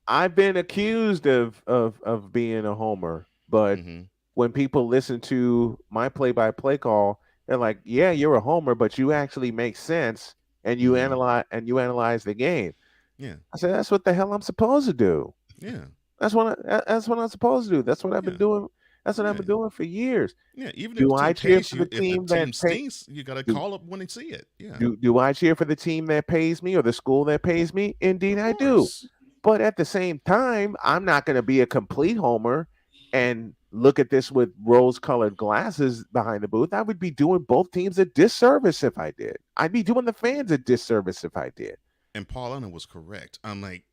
I've been accused of being a homer, but hmm when people listen to my play-by-play call, they're like, "Yeah, you're a homer, but you actually make sense and you hmm analyze the game." Yeah, I said, "That's what the hell I'm supposed to do. yeah, That's what I'm supposed to do. That's what I've been yeah, doing. That's what I've yeah, been doing for years." yeah. Even if Do the I team cheer pays for you, the if the team that team pay? stinks, you got to Do, call up when they see it. Yeah, do I cheer for the team that pays me or the school that pays me? Indeed, of I do. course. But at the same time, I'm not going to be a complete homer and look at this with rose-colored glasses behind the booth. I would be doing both teams a disservice if I did. I'd be doing the fans a disservice if I did. And Paul Allen was correct. I'm like,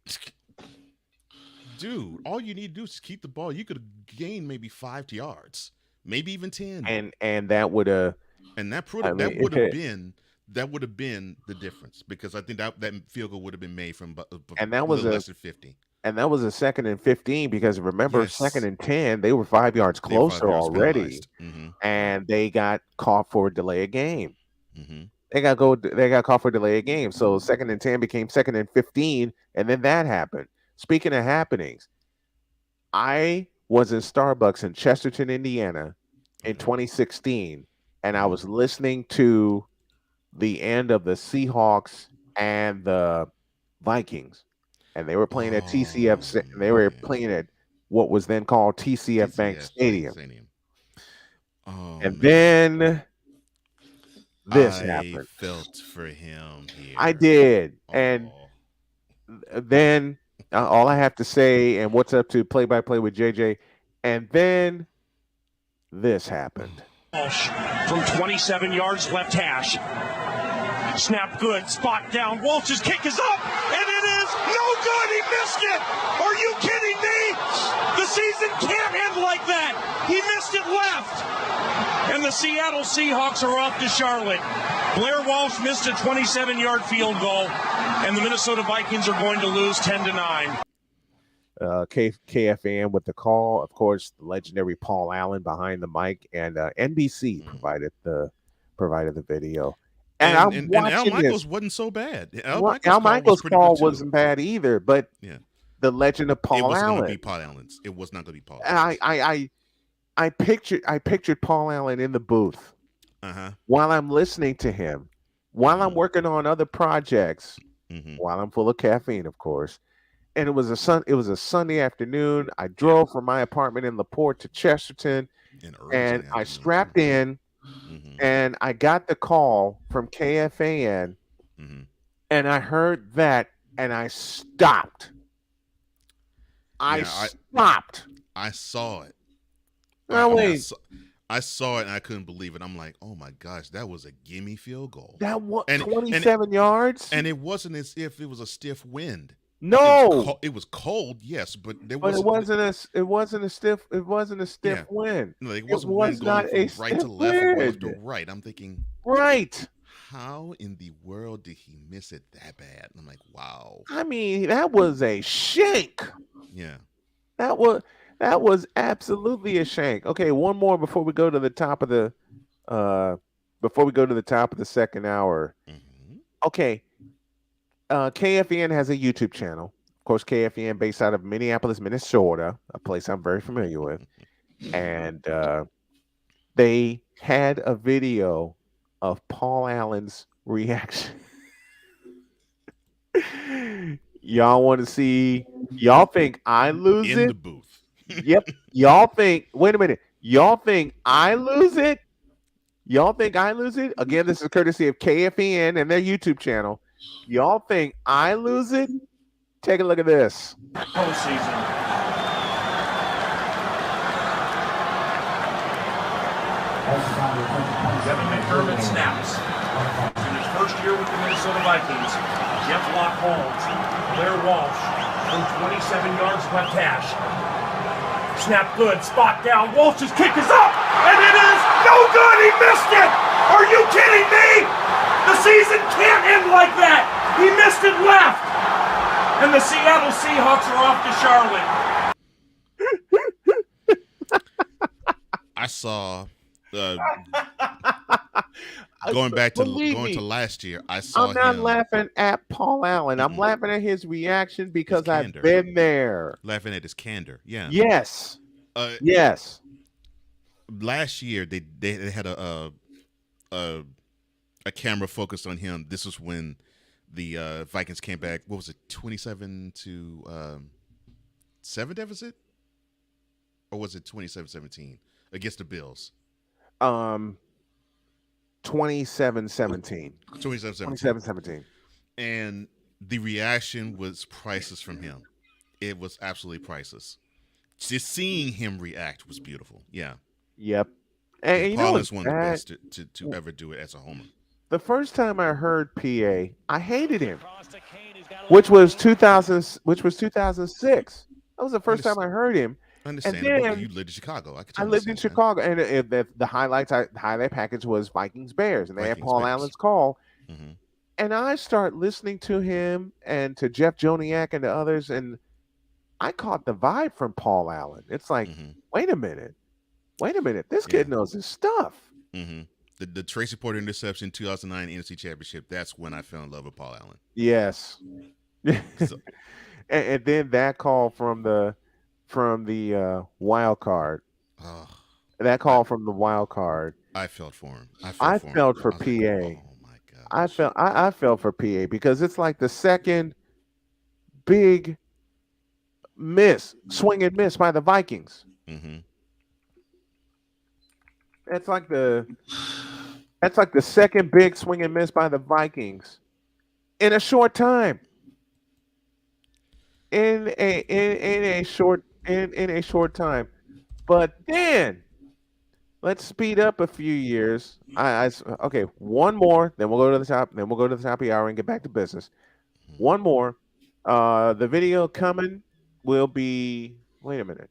dude, all you need to do is keep the ball. You could have gained maybe 5 yards, maybe even 10. And that would have, And I that mean, would have been the difference because I think that field goal would have been made from a and that was little a less than 50. and that was a 2nd and 15 because remember, second Yes, and 10, they were 5 yards they were 5 closer yards already, penalized. Mm-hmm. and they got caught for a delay of game. Mm-hmm. They got caught for delay of game. So 2nd and 10 became 2nd and 15, and then that happened. Speaking of happenings, I was in Starbucks in Chesterton, Indiana in Okay. 2016, and I Mm-hmm. was listening to the end of the Seahawks and the Vikings, and they were playing at TCF. Oh They were man, playing at what was then called TCF Bank TCF Bank Stadium, Stadium. Oh and man, then this I happened. felt for him I here. did, and Oh, then all I have to say, and what's up to play-by-play with JJ, and then this happened. Walsh from 27 yards left hash. Snap good. Spot down. Walsh's kick is up, and it is no good. He missed it. Are you kidding me? The season can't end like that. He missed it left. And the Seattle Seahawks are off to Charlotte. Blair Walsh missed a 27-yard field goal, and the Minnesota Vikings are going to lose 10-9. KFAN with the call, of course, the legendary Paul Allen behind the mic, and NBC mm. provided the video. And I'm and Al watching Michaels this. wasn't so bad. Al Call was Michaels' pretty call good too. wasn't bad either, but Yeah, the legend of it Paul wasn't going to be Allen. Paul Allen's. It was not going to be Paul And Allen's. I pictured Paul Allen in the booth Uh-huh. while I'm listening to him, while I'm Mhm. working on other projects, Mhm. while I'm full of caffeine, of course. And it was a Sunday afternoon. I drove from my apartment in LaPorte to Chesterton, And early and Sunday I afternoon strapped too. in, Mhm. and I got the call from KFAN, Mhm. and I heard that, and I stopped. I Yeah, stopped. I saw it. Now I wait, saw it and I couldn't believe it. I'm like, oh my gosh, that was a gimme field goal. that what And 27 yards? and it wasn't as if it was a stiff wind. No, It was cold, yes, but there but wasn't. it wasn't a stiff Yeah, wind. no, it It wasn't wind was going not a from right to stiff left or left to wind. right. I'm thinking, Right. how in the world did he miss it that bad? And I'm like, wow. I mean, that was a shank. Yeah. That was that was absolutely a shank. Okay, one more before we go to the top of the second hour. Mm-hmm. Okay, KFN has a YouTube channel. Of course, KFN based out of Minneapolis, Minnesota, a place I'm very familiar with, and they had a video of Paul Allen's reaction. Y'all want to see? Y'all think I lose In it? the booth. Yep. Y'all think? Wait a minute. Y'all think I lose it? Y'all think I lose it? Again, this is courtesy of KFN and their YouTube channel. Y'all think I lose it? Take a look at this. Postseason. Kevin McDermott snaps. In his first year with the Minnesota Vikings, Jeff Locke Holmes, Blair Walsh from 27 yards left hash. Snap good, spot down, Walsh's kick is up, and it is no good, he missed it! Are you kidding me? The season can't end like that! He missed it left! And the Seattle Seahawks are off to Charlotte. I saw going to last year. I saw I'm not him laughing at Paul Allen. I'm laughing at his reaction because I've been there. laughing at his candor. Yeah. Yes. Yes. Last year they had a camera focused on him. This was when the Vikings came back. What was it? 27-7 deficit, or was it 27-17 against the Bills? 27-17. 27-17. And the reaction was priceless from him. It was absolutely priceless. Just seeing him react was beautiful. Yeah. Yep. And you know Paul what's is one of the bad? best to ever do it as a homer. The first time I heard PA, I hated him. Which was 2006. That was the first time I heard him. Understandable. And But then you lived in Chicago. I lived in Chicago, and the highlight package was Vikings Bears, and they had Vikings Paul Bears. Allen's call. Mm-hmm. And I start listening to him and to Jeff Joniak and to others, and I caught the vibe from Paul Allen. It's like, wait a minute, this kid knows his stuff. Mm-hmm. The Tracy Porter interception, 2009 NFC Championship. That's when I fell in love with Paul Allen. Yes. and then that call from the wild card. Oh, that call from the wild card. I felt for him. I felt for PA. Oh my god. I felt for PA because it's like the second big swing and miss by the Vikings. Mm-hmm. That's like the second big swing and miss by the Vikings in a short time. In a short time. But then let's speed up a few years. Okay, one more, then we'll go to the top, then we'll go to the top of the hour and get back to business. One more. The video coming will be, wait a minute.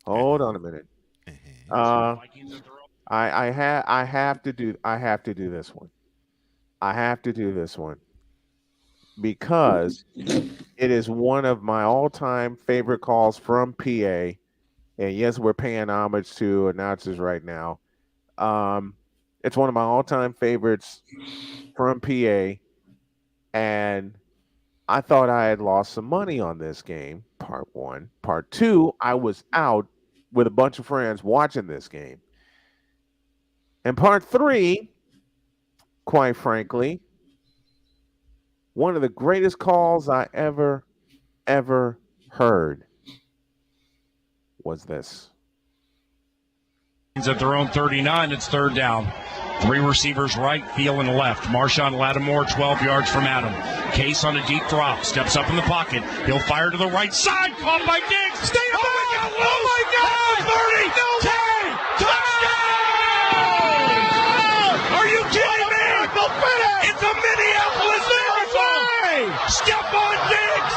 Hold on a minute. I have to do this one. I have to do this one because it is one of my all-time favorite calls from PA. And yes, we're paying homage to announcers right now. It's one of my all-time favorites from PA. And I thought I had lost some money on this game, part one. Part two, I was out with a bunch of friends watching this game. And part three, quite frankly, one of the greatest calls I ever heard was this. At their own 39, it's third down. Three receivers right, Thielen left. Marshawn Lattimore 12 yards from Adam. Case on a deep drop, steps up in the pocket. He'll fire to the right side, caught by Diggs. Stay up! Oh my God! 30! No 10! Touchdown! Are you kidding me? It's a Minneapolis miracle! Stephon Diggs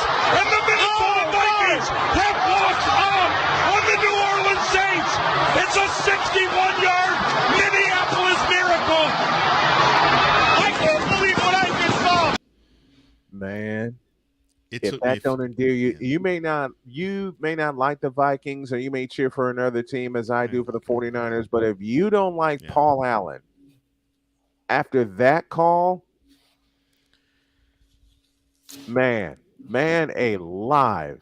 It's a 61-yard Minneapolis miracle. I can't believe what I just saw. Man, It if took me. that don't endear you, you may not like the Vikings, or you may cheer for another team as I do for the 49ers. But if you don't like Paul Allen, after that call, man, alive.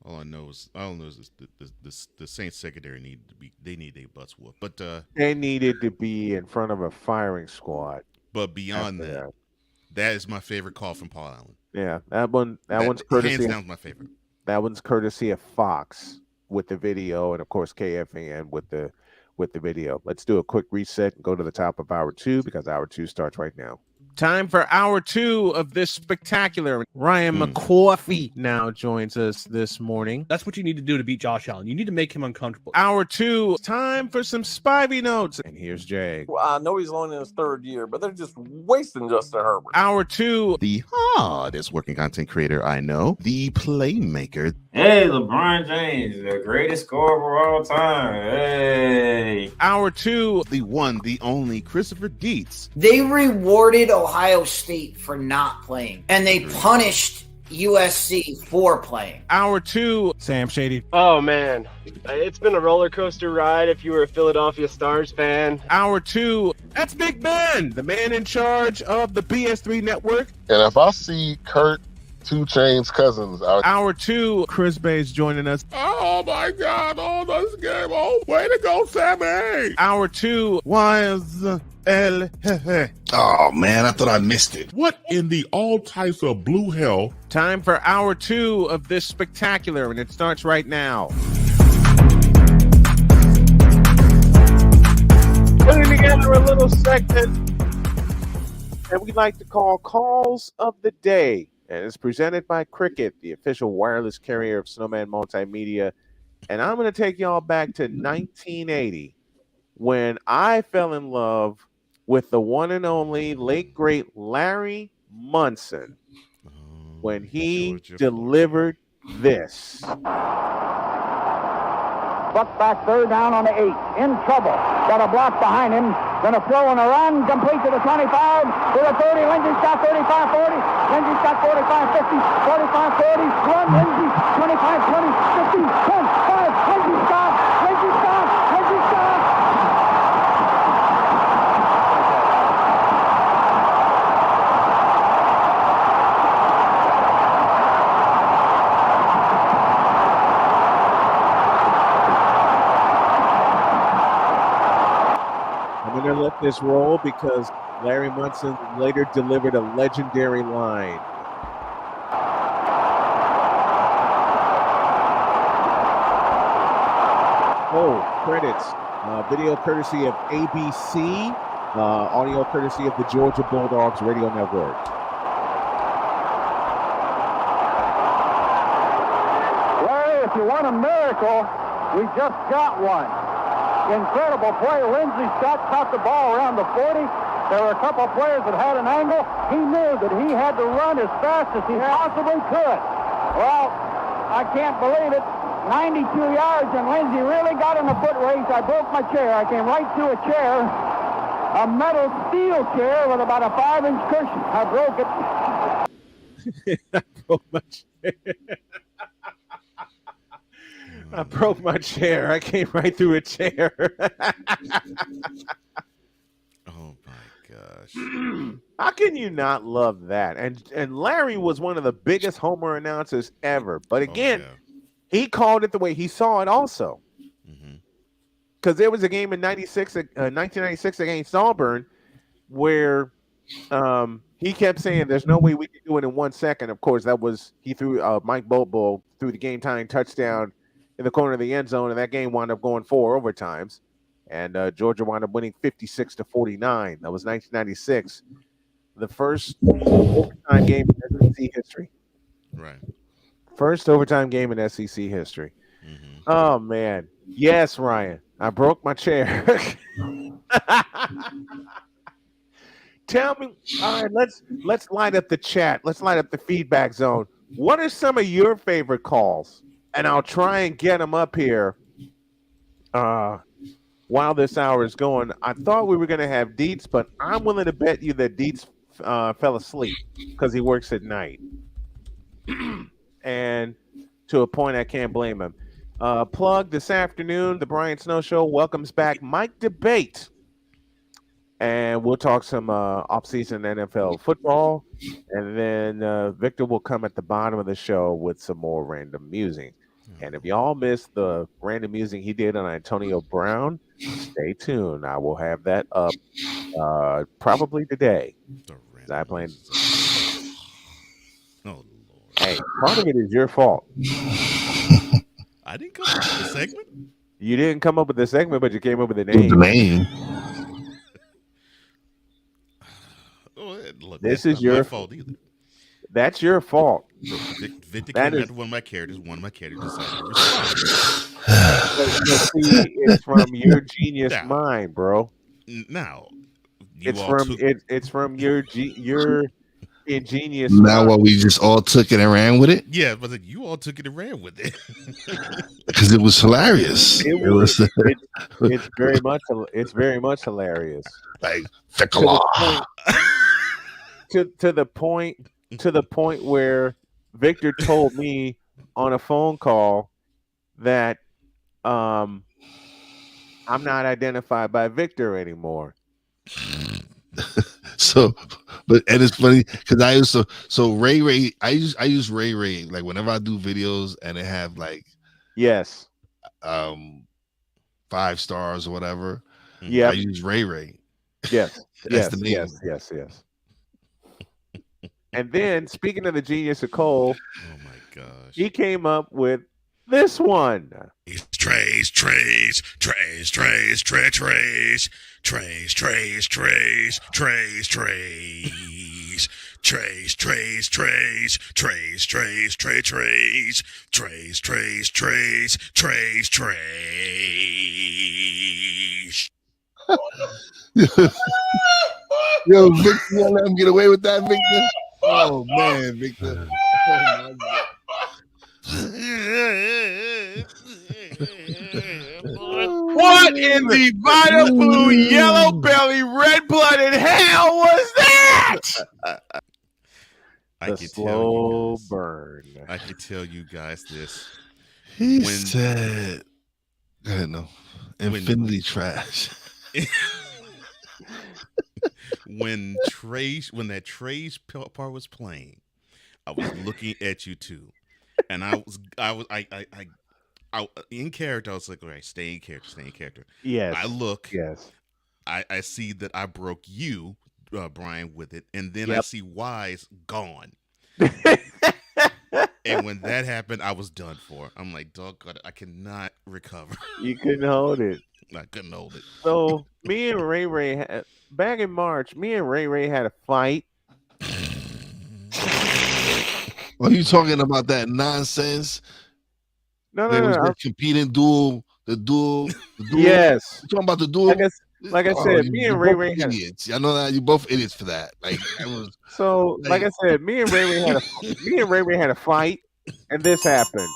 All I know is the Saints secondary need their butts whooped. But They needed to be in front of a firing squad. but beyond after that is my favorite call from Paul Allen. Yeah, that one's courtesy. Hands down, my favorite. That one's courtesy of Fox with the video, and of course KFAN with the video. Let's do a quick reset and go to the top of hour 2, because hour 2 starts right now. Time for hour 2 of this spectacular. Ryan McCoffey now joins us this morning. That's what you need to do to beat Josh Allen. You need to make him uncomfortable. Hour 2, time for some Spivey notes. And here's Jay. Well, I know he's only in his 3rd year, but they're just wasting Justin Herbert. Hour 2, the hardest working content creator I know, the playmaker. Hey, LeBron James, the greatest scorer of all time. Hey. Hour 2, the one, the only Christopher Dietz. They rewarded Ohio State for not playing, and they punished USC for playing. Hour 2, Sam Shady. Oh, man. It's been a roller coaster ride if you were a Philadelphia Stars fan. Hour 2, that's Big Ben, the man in charge of the BS3 network. And if I see Kurt 2 Chainz Cousins out. Hour 2, Chris Bay's joining us. Oh my God! Oh, this game! Oh, way to go, Sammy! Hour 2, was El Jefe. Oh man, I thought I missed it. What in the all types of blue hell? Time for hour 2 of this spectacular, and it starts right now. Putting together a little segment that we like to call Calls of the Day. And it's presented by Cricket, the official wireless carrier of Snowman Multimedia. And I'm going to take y'all back to 1980, when I fell in love with the one and only late, great Larry Munson, when he delivered this. Buck back, 3rd down on the 8. In trouble. Got a block behind him. Gonna throw on a run. Complete to the 25. To the 30. Lindsey's got 35, 40. Lindsey's got 45, 50. 45, 40. Run, Lindsey. 25, 20, 50, 10, 5. Lindsey stop. Lindsey stop. Lindsey stop. I'm going to let this roll because Larry Munson later delivered a legendary line. Oh, credits. Video courtesy of ABC. Audio courtesy of the Georgia Bulldogs Radio Network. Larry, if you want a miracle, we just got one. Incredible play. Lindsey Scott caught the ball around the 40. There were a couple of players that had an angle. He knew that he had to run as fast as he possibly could. Well, I can't believe it. 92 yards, and Lindsey really got in a foot race. I broke my chair. I came right through a chair, a metal steel chair with about a 5-inch cushion. I broke it. I broke my chair. I broke my chair. I came right through a chair. Oh my gosh. How can you not love that? And Larry was one of the biggest homer announcers ever. But again, he called it the way he saw it also. Because there was a game in 1996 against Auburn where he kept saying there's no way we can do it in 1 second. Of course, he threw Mike Bobo threw the game-tying touchdown in the corner of the end zone, and that game wound up going 4 overtimes. And Georgia wound up winning 56-49. That was 1996. The first overtime game in SEC history. Right. First overtime game in SEC history. Oh, man. Yes, Ryan. I broke my chair. Tell me, all right, let's light up the chat. Let's light up the feedback zone. What are some of your favorite calls? And I'll try and get them up here while this hour is going, I thought we were going to have Deets, but I'm willing to bet you that Deets fell asleep because he works at night. And to a point, I can't blame him. Plug this afternoon, the Brian Snow Show welcomes back Mike Debate. And we'll talk some off-season NFL football. And then Victor will come at the bottom of the show with some more random musing. And if y'all missed the random musing he did on Antonio Brown, stay tuned. I will have that up probably today. I plan. Oh, Lord. Hey, part of it is your fault. I didn't come up with the segment. You didn't come up with the segment, but you came up with the name. The name. Oh, look, This that's is not my your fault either. That's your fault. Victor That came is- after one of my characters. One of my characters decided to respond. But see, it's from your genius Now- mind, bro. Now, It's from your ingenious Now mind. what, we just all took it and ran with it? Yeah, but you all took it and ran with it. Because it was hilarious. It's very much hilarious. Like to the point where Victor told me on a phone call that I'm not identified by Victor anymore. So, and it's funny because I used to Ray. I use Ray like whenever I do videos and they have like yes 5 stars or whatever. Yeah, I use Ray. Yes, That's the name. yes. And then speaking of the genius of Cole, oh my gosh, he came up with this one. Trays. Yo, Victor, you gonna let him get away with that, Victor? Oh man, Victor. Oh, What in the vita blue, yellow belly, red blooded hell was that? I The can slow tell you guys, burn. I can tell you guys this. He said, go ahead, no. Infinity trash. when that Trey's part was playing, I was looking at you too, and I in character. I was like, all right, stay in character. Yes. I look. Yes. I see that I broke you, Brian, with it, and then I Yep. see Wise gone. And when that happened, I was done for. I'm like, doggone it, I cannot recover. You couldn't hold it. I couldn't hold it. So me and Ray back in March, me and Ray had a fight. Are you talking about that nonsense? No. The competing duel. Yes. You talking about the duel? Like I said, me and Ray had idiots. I know that you both idiots for that. Like it was. So, like I said, me and Ray had a fight, and this happened.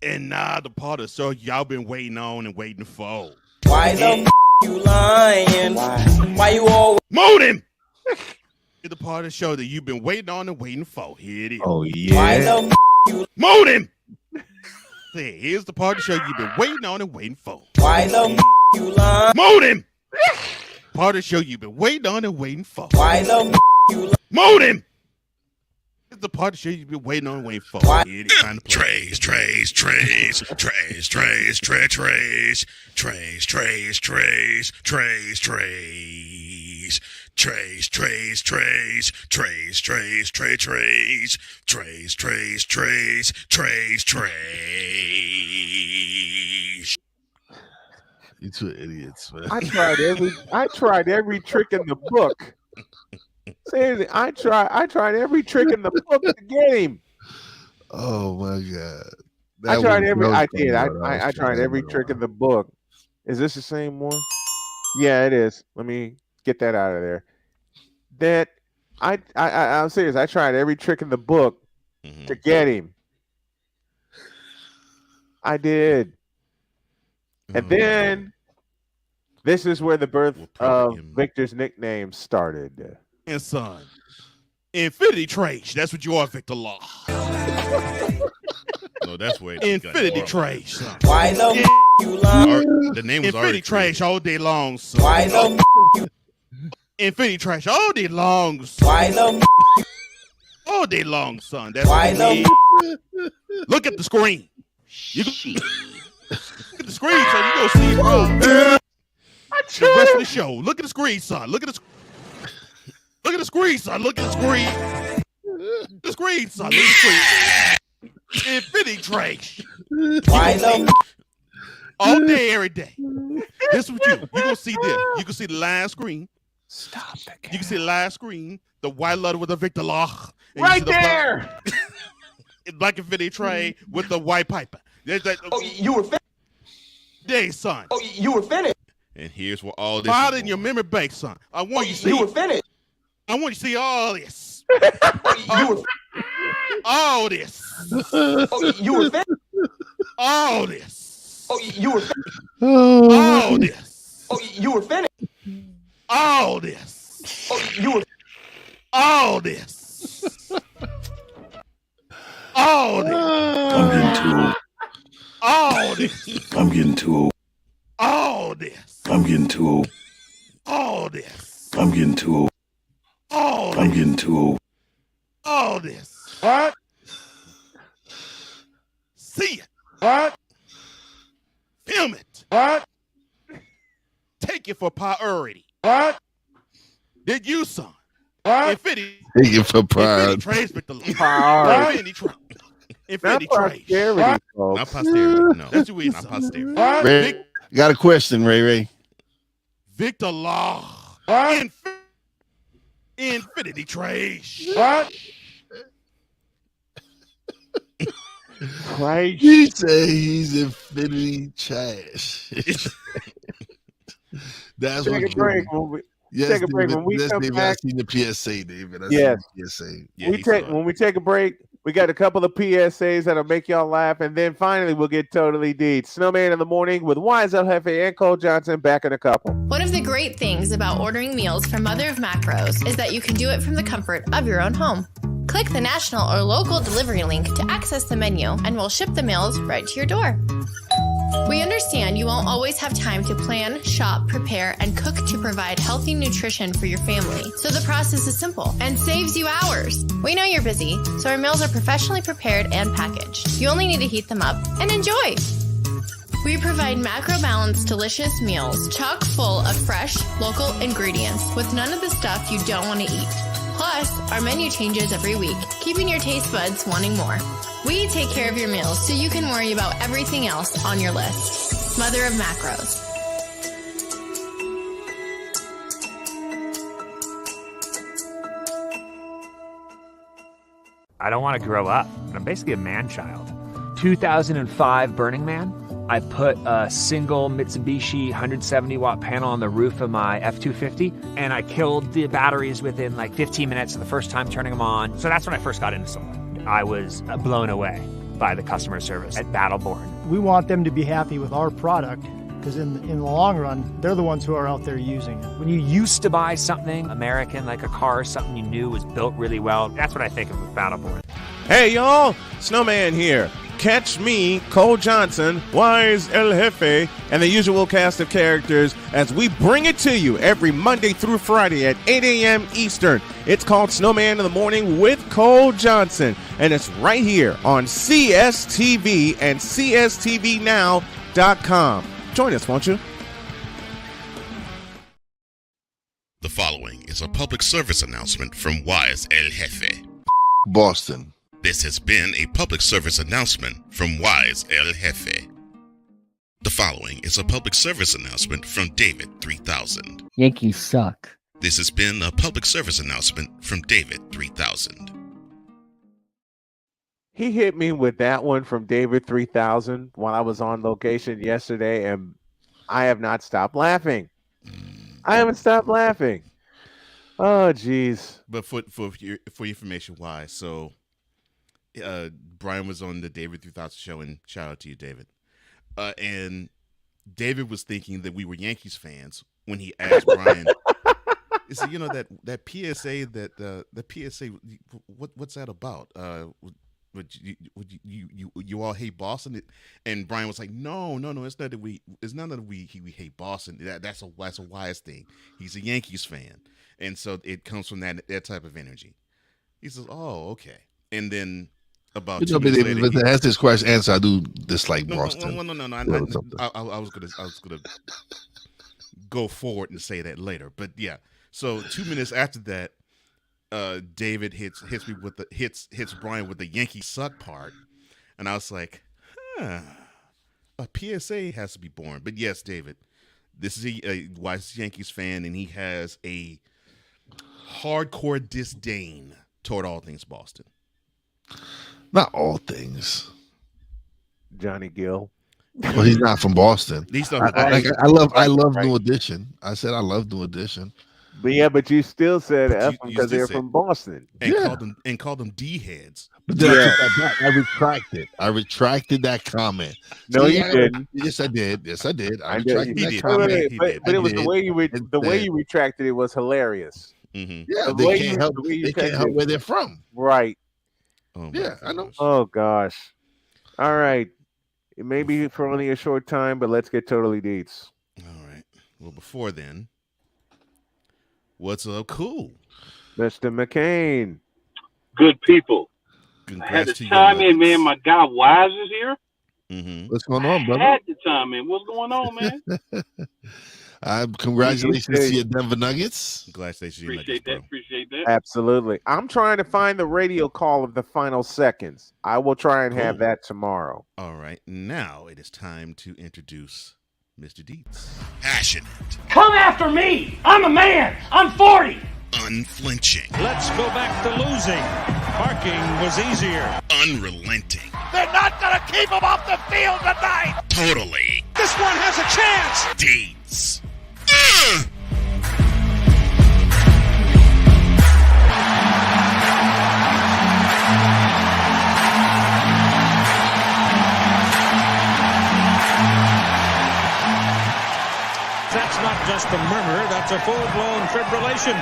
And now the part of the show y'all been waiting on and waiting for. Why the you lying? Why you all Mold him? It's the part of the show that you've been waiting on and waiting for. Here it is. Oh yeah. Why the you Mold him? Here's the part of the show you've been waiting on and waiting for. Why the you lying? Mold him? Part of the show you've been waiting on and waiting for. Why the you Mold him? It's the part of the show you've been waiting on and waiting for. Why? Here it is. Time to play. You two idiots, man. I tried every trick in the book. Seriously, I tried every trick in the book to get him. Oh my god. I tried every every trick in the book. Is this the same one? Yeah, it is. Let me get that out of there. That I'm serious. I tried every trick in the book to get him. I did. And then this is where the birth of Victor's nickname started. And son, Infinity Trash. That's what you are, Victor Law. No, that's where Infinity Trash. Son. Why the you lie? The name was Infinity Trash all day long. Son. Why the Infinity Trash all day long. Son. Why the all day long, son. That's why the look at the screen. You look at the screen, son. You gonna see the rest of the show. Look at the screen, son. Look at the screen, son. Look at the screen. The screen, son. Look at the screen. Infinity Trash. Why the all day, every day. This is what you gonna see this. You can see the live screen. Stop the camera. You can see the live screen. The white letter with the Victor Law. right there? Black Infinity Tray with the white piper. You were finished. Day, son. You were finished. And here's where all this file in your memory bank, son. I want you to see. You were finished. I want you to see all this. You were all this. you were finished. All this. You were finished. All this. You were finished. All this. You were all this. All this. I'm getting too old. All this. I'm getting too old. All this. I'm getting too old. All this. I'm getting too old. All I'm getting too old. all this. What? See it. What? Film it. What? Take it for priority. What? Did you, son? What? Infinity. Take it for pride. Trace with the Priority. Infinity Not Trace. posterity, folks. Not posterity. No, that's what we not posterity. What? Ray, got a question, Ray. Victor Law. What? Infinity Trace. What? Right. He say he's infinity trash. That's Take what a break. When we, take a break. When we come David, back, I seen the PSA, David. I yes. seen the PSA. Yeah, when we take a break, we got a couple of PSAs that'll make y'all laugh, and then finally we'll get totally deed. Snowman in the morning with Wise El Jefe and Cole Johnson back in a couple. One of the great things about ordering meals from Mother of Macros is that you can do it from the comfort of your own home. Click the national or local delivery link to access the menu, and we'll ship the meals right to your door. We understand you won't always have time to plan, shop, prepare, and cook to provide healthy nutrition for your family. So the process is simple and saves you hours. We know you're busy, so our meals are professionally prepared and packaged. You only need to heat them up and enjoy. We provide macro-balanced, delicious meals chock full of fresh, local ingredients with none of the stuff you don't want to eat. Plus, our menu changes every week, keeping your taste buds wanting more. We take care of your meals so you can worry about everything else on your list. Mother of Macros. I don't want to grow up. I'm basically a man-child. 2005 Burning Man. I put a single Mitsubishi 170-watt panel on the roof of my F-250, and I killed the batteries within like 15 minutes of the first time turning them on. So that's when I first got into solar. I was blown away by the customer service at Battleborn. We want them to be happy with our product because in the long run, they're the ones who are out there using it. When you used to buy something American, like a car, something you knew was built really well, that's what I think of with Battleborn. Hey, y'all. Snowman here. Catch me, Cole Johnson, Wise El Jefe, and the usual cast of characters as we bring it to you every Monday through Friday at 8 a.m. Eastern. It's called Snowman in the Morning with Cole Johnson, and it's right here on CSTV and CSTVnow.com. Join us, won't you? The following is a public service announcement from Wise El Jefe. Boston. This has been a public service announcement from Wise El Jefe. The following is a public service announcement from David 3000. Yankees suck. This has been a public service announcement from David 3000. He hit me with that one from David 3000 while I was on location yesterday, and I have not stopped laughing. I haven't stopped laughing. Oh, geez. But for your information, Wise, so Brian was on the David 3000 show, and shout out to you, David. And David was thinking that we were Yankees fans when he asked Brian. He said, that PSA the PSA, what's that about? Would you all hate Boston? And Brian was like, no, it's not that we hate Boston. That's a wise thing. He's a Yankees fan, and so it comes from that type of energy. He says, oh, okay. And then about 2 minutes later, to answer this question, I do dislike Boston. No. I was gonna go forward and say that later, but yeah. So 2 minutes after that, David hits Brian with the Yankee suck part, and I was like, a PSA has to be born. But yes, David, this is a wise Yankees fan, and he has a hardcore disdain toward all things Boston. Not all things. Johnny Gill. Well, he's not from Boston. He's not. I love New Edition. I said I love New Edition. But you still said F them because they're from Boston. And called them D heads. But then I retracted. I retracted that comment. No, you didn't. Yes, I did. I He retracted that did. comment. But it was the way you retracted it was hilarious. Mm-hmm. Yeah, they can't help where they're from. Right. Oh, yeah, I know. Oh gosh. All right. It may be for only a short time, but let's get totally deets. All right. Well, before then, what's up, cool? Mr. McCain. Good people. Congrats I had to to chime you, in, man. My guy Wise is here. Mm-hmm. What's going on, brother? I had to chime in. What's going on, man? Congratulations to your Denver Nuggets. Congratulations, Appreciate that. Absolutely. I'm trying to find the radio call of the final seconds. I will try and have that tomorrow. All right. Now it is time to introduce Mr. Deets. Passionate. Come after me. I'm a man. I'm 40. Unflinching. Let's go back to losing. Parking was easier. Unrelenting. They're not going to keep him off the field tonight. Totally. This one has a chance. Deets. That's not just a murmur, that's a full-blown fibrillation.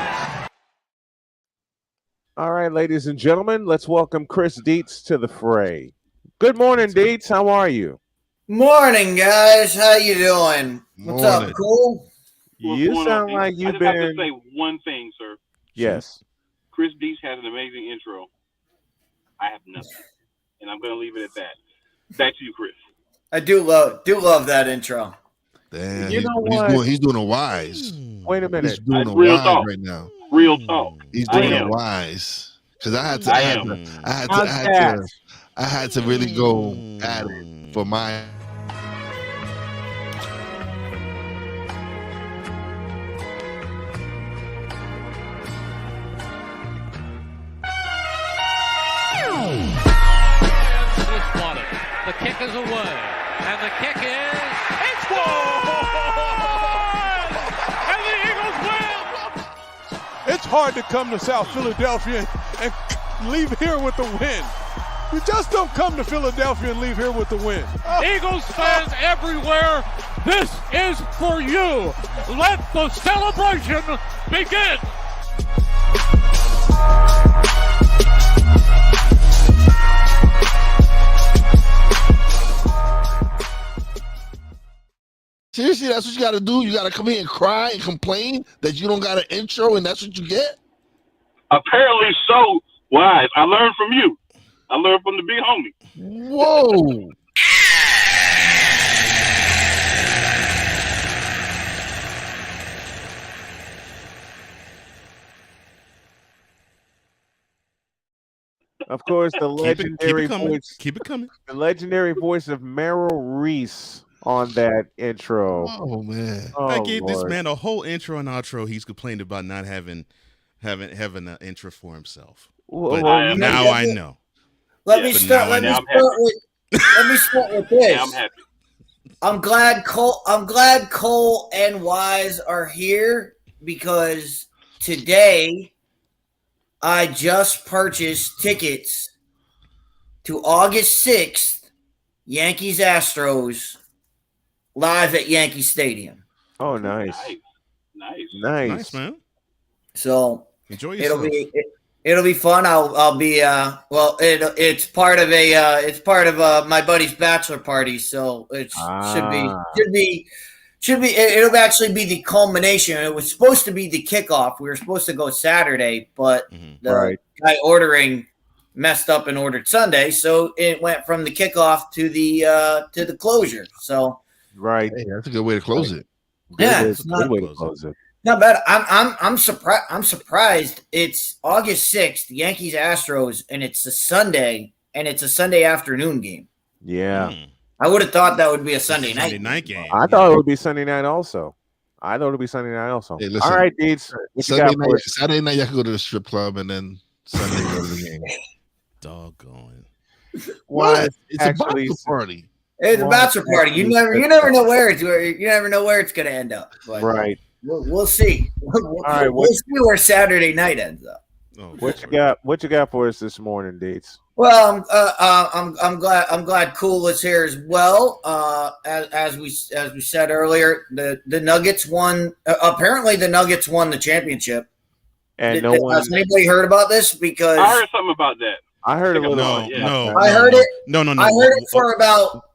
All right, ladies and gentlemen, let's welcome Chris Deets to the fray. Good morning, Deets. How are you? Morning, guys. How you doing? What's up, cool? You sound like you've been. I just have to say one thing, sir. Yes. Chris Dees has an amazing intro. I have nothing, and I'm going to leave it at that. Back to you, Chris. I do love that intro. Damn, You know what? He's doing a wise. Wait a minute. He's doing a Real wise talk. right now. Real talk. He's I doing a am. wise. Because I had to really go at it for my. The kick is away, and the kick is it's good! And the Eagles win! It's hard to come to South Philadelphia and leave here with the win. You just don't come to Philadelphia and leave here with the win. Eagles fans everywhere, this is for you. Let the celebration begin. Seriously, that's what you got to do? You got to come here and cry and complain that you don't got an intro and that's what you get? Apparently so. Wise. I learned from you. I learned from the big homie. Whoa. Of course, the legendary voice. Keep it coming. The legendary voice of Merrill Reese on that intro. Oh man! I gave this man a whole intro and outro. He's complained about not having an intro for himself. But now I know. Let me start with this. Yeah, I'm happy. I'm glad Cole and Wise are here because today I just purchased tickets to August 6th, Yankees Astros live at Yankee Stadium. Oh, nice. Nice, man. So Enjoy it'll yourself. it'll be fun. I'll be well. It's part of my buddy's bachelor party, so it it'll actually be the culmination. It was supposed to be the kickoff. We were supposed to go Saturday, but the guy ordering messed up and ordered Sunday, so it went from the kickoff to the closure. So right, hey, that's a good way to close it. Yeah, it's a good way to close it. Not bad. I'm surprised. I'm surprised. It's August 6th, Yankees Astros, and it's a Sunday, and it's a Sunday afternoon game. Yeah. I would have thought that would be a Sunday night game. I thought it would be Sunday night also. Hey, listen, All right, Deeds. Saturday night, you can go to the strip club, and then Sunday go to the game. Doggone. What? It's a bachelor party. It's a bachelor party. You never know where it's going to end up. But right. We'll see. right, we'll see where Saturday night ends up. What you got? What you got for us this morning, Deeds? Well, I'm glad Cool is here as well. As we said earlier, the Nuggets won. Apparently, the Nuggets won the championship. And has anybody heard about this? Because I heard something about that. I heard a little. No. I heard it. No. I heard it for about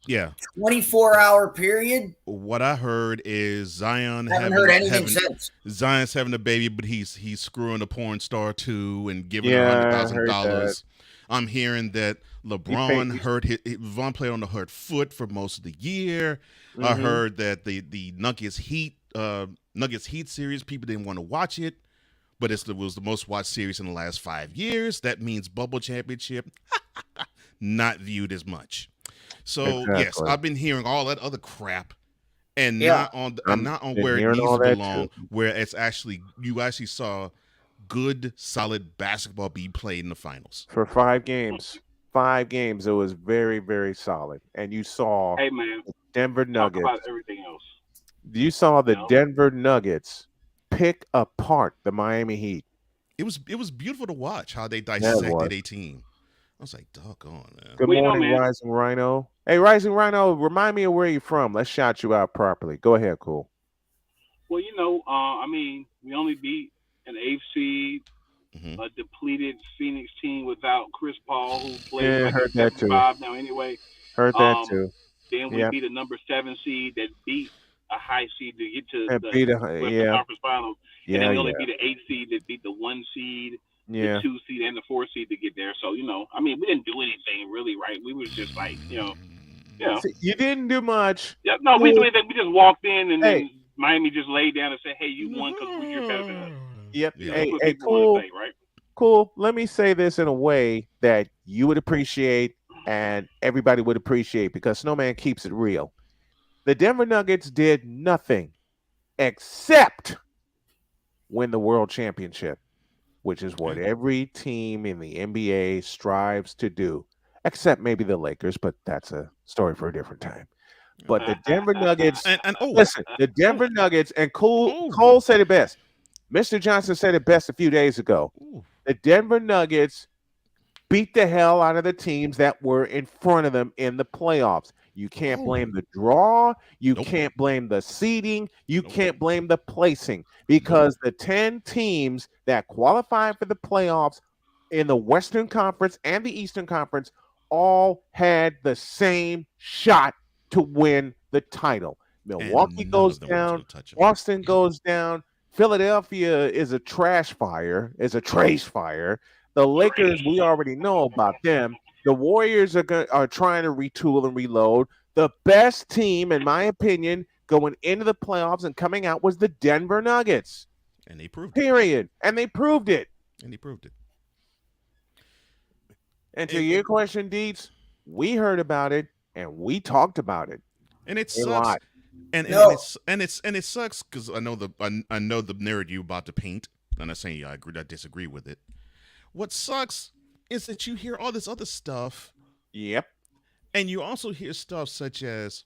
24-hour period. What I heard is Zion haven't heard anything since. Zion's having a baby, but he's screwing a porn star too and giving her $100,000. $100,000. I'm hearing that LeBron played on the hurt foot for most of the year. I heard that the Nuggets Heat series, people didn't want to watch it, but it was the most watched series in the last 5 years. That means bubble championship not viewed as much. So yes, I've been hearing all that other crap, and not on where it needs to belong. Where it's you actually saw good, solid basketball be played in the finals for 5 games. 5 games, it was very, very solid, and you saw the Denver Nuggets. Talk about everything else. You saw the Denver Nuggets pick apart the Miami Heat. It was beautiful to watch how they dissected a team. I was like, doggone, man. Good morning, Rising Rhino. Hey, Rising Rhino, remind me of where you're from. Let's shout you out properly. Go ahead, Cool. Well, we only beat an AFC, a depleted Phoenix team without Chris Paul, who played like a 75 now anyway. Heard that too. Then we beat a number 7 seed that beat a high seed to get to the Western Conference Finals. And then we only beat an 8 seed that beat the 1 seed. The 2 seed and the 4 seed to get there. So, we didn't do anything really, right? We was just like, See, you didn't do much. Yeah, no, we just walked in and then Miami just laid down and said, hey, you won because we're better than us. Yep. Yeah. Hey, Cool. Say, right? Cool. Let me say this in a way that you would appreciate and everybody would appreciate because Snowman keeps it real. The Denver Nuggets did nothing except win the world championship, which is what every team in the NBA strives to do, except maybe the Lakers, but that's a story for a different time. But the Denver Nuggets, listen, the Denver Nuggets, and Cole said it best. Mr. Johnson said it best a few days ago. The Denver Nuggets beat the hell out of the teams that were in front of them in the playoffs. You can't blame the draw. You can't blame the seeding. You can't blame the placing because the 10 teams that qualified for the playoffs in the Western Conference and the Eastern Conference all had the same shot to win the title. Milwaukee goes down. Boston goes down. Philadelphia is a trash fire. The Lakers, we already know about them. The Warriors are trying to retool and reload. The best team, in my opinion, going into the playoffs and coming out was the Denver Nuggets. And they proved it. And they proved it. And to your question, Deeds, we heard about it and we talked about it. And it sucks. And it sucks because I know the narrative you're about to paint. I'm not saying I disagree with it. What sucks is that you hear all this other stuff. Yep. And you also hear stuff such as,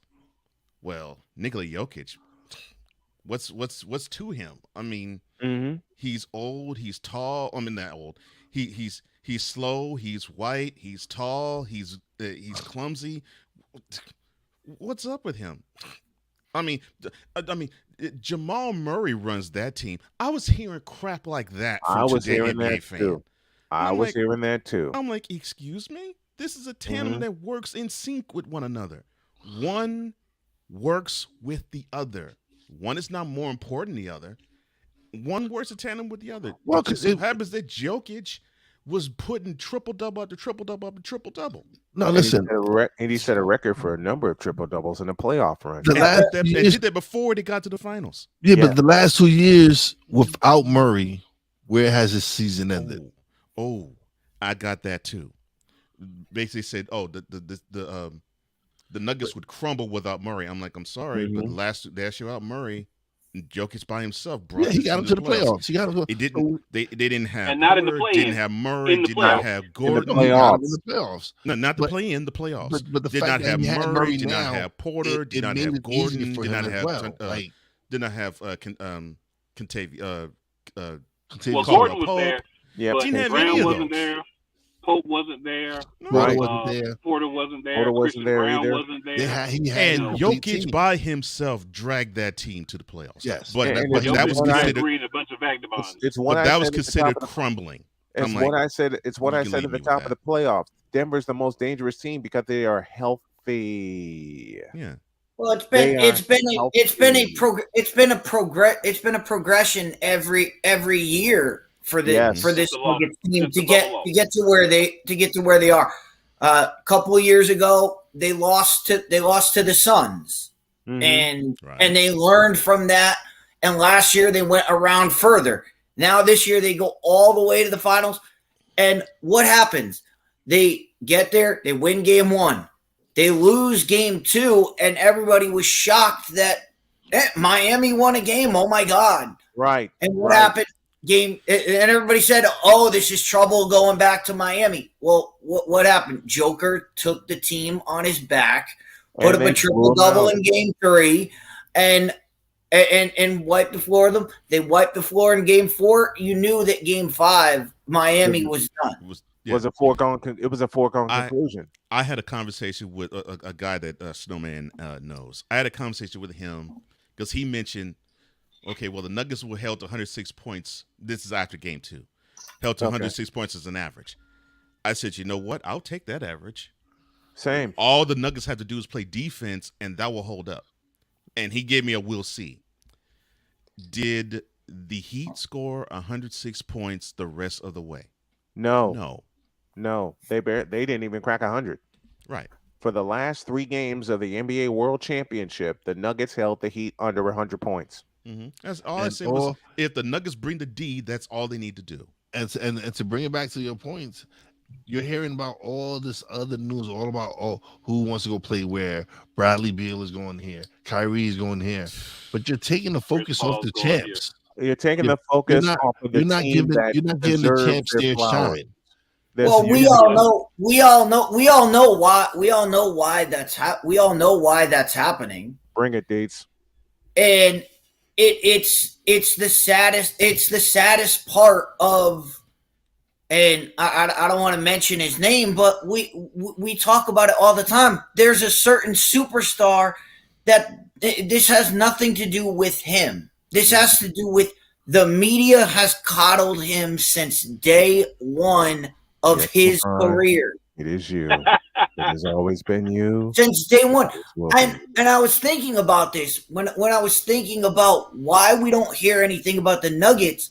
well, Nikola Jokic. What's to him? I mean, he's old, he's tall. I mean, not old. he's slow, he's white, he's tall, he's clumsy. What's up with him? I mean, Jamal Murray runs that team. I was hearing crap like that from today NBA fan. I was hearing that too. I'm like, excuse me? This is a tandem that works in sync with one another. One works with the other. One is not more important than the other. One works in tandem with the other. Well, because it happens that Jokic was putting triple-double after triple-double after triple-double. No, listen. And he set a record for a number of triple-doubles in the playoff run. They did that before they got to the finals. Yeah, but the last 2 years without Murray, where has his season ended? Oh, I got that too. Basically said, the Nuggets would crumble without Murray. I'm like, I'm sorry, but last year without Murray, Jokic by himself brought he got him to the playoffs. He got him. It didn't. They didn't have. And not in the Porter, play-in. didn't have Murray. In the Did not playoffs. have In Gordon. the playoffs. No, not the play-in. The playoffs. But the did fact not that have he had Murray. Did now, not have Porter. it Did not made have it easier Gordon. for Did him not as have. well. Did not have Contavious. Well, Gordon was there. Yeah, but didn't have Brown any of wasn't those. there. Pope wasn't there. Porter wasn't there. Porter wasn't there. Porter wasn't Christian there Brown either. wasn't there. He had And a complete Jokic team. by himself dragged that team to the playoffs. Yes. but And but it's that was one I- considered. Green, a bunch of vagabonds. It's what But I that said was at the top considered of the- crumbling. It's I'm what like, I said. It's what you I can said leave at the me with top of that. the playoffs. Denver's the most dangerous team because they are healthy. Yeah. Well, it's been a progression every year for this team to get to where they are. A couple of years ago, they lost to the Suns, and they learned from that. And last year they went around further. Now this year they go all the way to the finals. And what happens? They get there, they win game 1. They lose game 2, and everybody was shocked that Miami won a game. Oh my God. Right. And what happened? And everybody said, oh, this is trouble going back to Miami. Well, what happened? Joker took the team on his back, put up a triple-double in game 3, and wiped the floor of them. They wiped the floor in game 4. You knew that game 5, Miami was done. It was a foregone conclusion. I had a conversation with a guy that Snowman knows. I had a conversation with him because he mentioned, okay, well, the Nuggets were held to 106 points. This is after game 2. Held to 106 points as an average. I said, you know what? I'll take that average. Same. All the Nuggets have to do is play defense, and that will hold up. And he gave me a we'll see. Did the Heat score 106 points the rest of the way? No. They didn't even crack 100. Right. For the last 3 games of the NBA World Championship, the Nuggets held the Heat under 100 points. That's all I said was if the Nuggets bring the D, that's all they need to do. And to bring it back to your points, you're hearing about all this other news, all about who wants to go play where. Bradley Beal is going here. Kyrie is going here. But you're taking the focus off the champs. You're taking the focus off of the team that you're not giving the champs their shine. Well, we all know why that's happening. Bring it, Deets. And it's the saddest part of, and I don't want to mention his name, but we talk about it all the time. There's a certain superstar that this has nothing to do with him. This has to do with the media has coddled him since day 1 of his career. It is you. It has always been you. Since day 1. And I was thinking about this when I was thinking about why we don't hear anything about the Nuggets.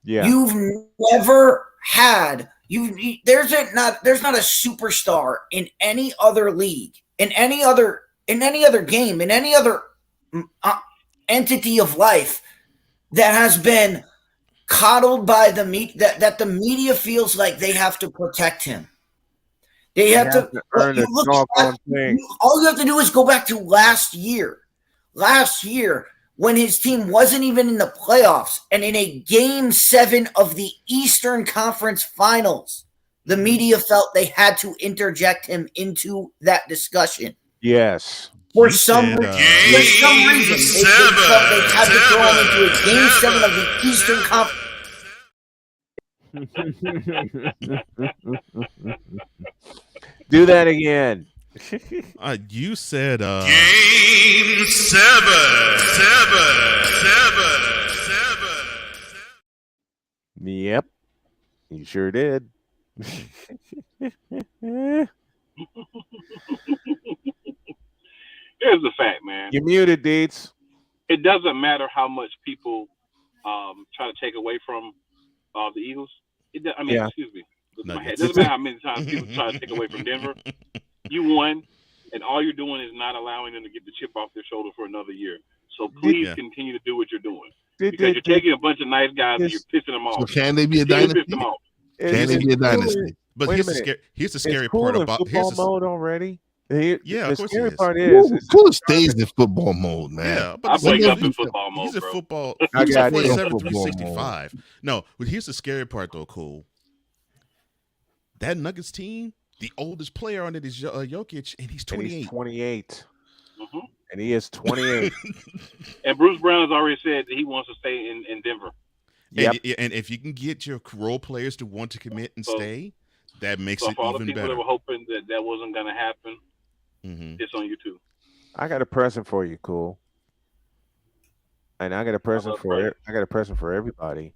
Yeah. You've never had there's not a superstar in any other league, in any other game, in any other entity of life that has been coddled by the media, that the media feels like they have to protect him. They have to earn all you have to do is go back to last year when his team wasn't even in the playoffs, and in a game 7 of the Eastern Conference Finals, the media felt they had to interject him into that discussion. Yes. For some reason, they felt they had to throw him into a game 7 of the Eastern Conference. Do that again. You said Game 7. Yep, you sure did. Here's the fact, man. You're muted, Deeds. It doesn't matter how much people try to take away from the Eagles. Excuse me. It doesn't matter how many times people try to take away from Denver. You won, and all you're doing is not allowing them to get the chip off their shoulder for another year. So please continue to do what you're doing. Because you're taking a bunch of nice guys and you're pissing them off. So can they be a dynasty? Can they be a dynasty? But here's the scary part about football mode already. The scary part is Cool stays in football mode, man. Yeah, but I wake up in football mode, he's a bro. football. I He's got a it. 365. No, but here's the scary part though, Cool. That Nuggets team, the oldest player on it is Jokic, and he's 28. And he's 28. Mm-hmm. And he is 28. And Bruce Brown has already said that he wants to stay in Denver. Yep. And if you can get your role players to want to commit and stay, that makes it for all the even people better. that were hoping that wasn't going to happen, it's on you too. I got a present for you, Cool. And I got a present for everybody.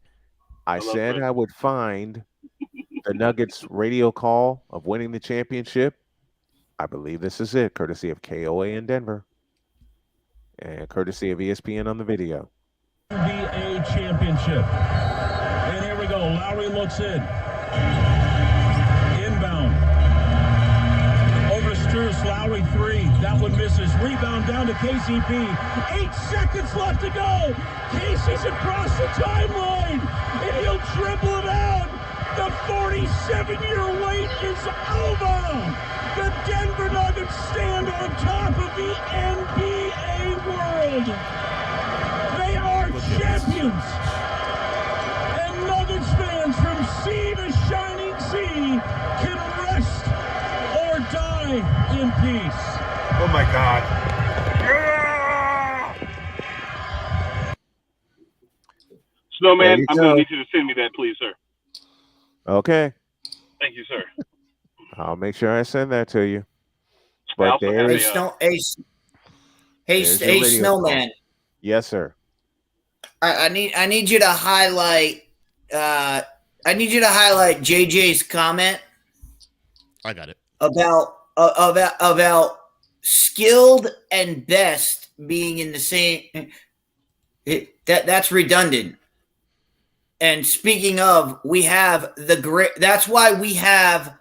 I said I would find the Nuggets radio call of winning the championship. I believe this is it, courtesy of KOA in Denver. And courtesy of ESPN on the video. NBA championship. And here we go. Lowry looks in. Inbound. Over Sturz. Lowry three. That one misses. Rebound down to KCP. 8 seconds left to go. Casey's across the timeline. And he'll dribble it out. The 47-year wait is over. The Denver Nuggets stand on top of the NBA world. They are champions. And Nuggets fans from sea to shining sea can rest or die in peace. Oh my God. Snowman, I'm going to need you to send me that, please, sir. Okay. Thank you, sir. I'll make sure I send that to you. But there is Hey, Snowman. Yes, sir. I need you to highlight. I need you to highlight JJ's comment. I got it. About skilled and best being in the same. That's redundant. And speaking of, we have the great. That's why we have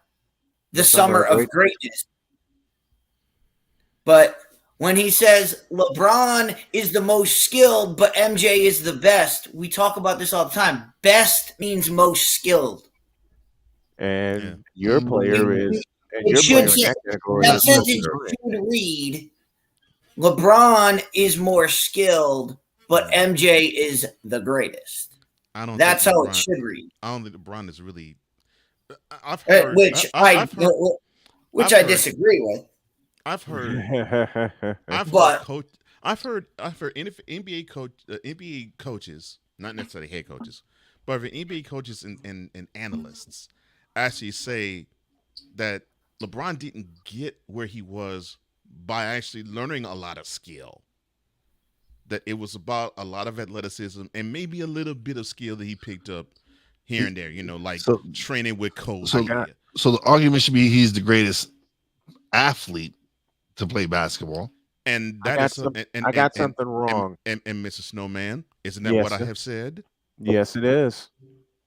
the summer of greatness. But when he says LeBron is the most skilled, but MJ is the best, we talk about this all the time. Best means most skilled. And your player is. And It your should player in that category that is sentence Durant. should read: LeBron is more skilled, but MJ is the greatest. I don't. That's think how LeBron, it should read. I don't think LeBron is really. I've heard, I heard- disagree with. I've heard. I've heard NBA coaches, not necessarily head coaches, but NBA coaches and analysts actually say that LeBron didn't get where he was by actually learning a lot of skill. That it was about a lot of athleticism and maybe a little bit of skill that he picked up here and there, like training with Kobe. So the argument should be he's the greatest athlete to play basketball. And I got something wrong. And Mr. Snowman, isn't that what I have said? Yes, it is.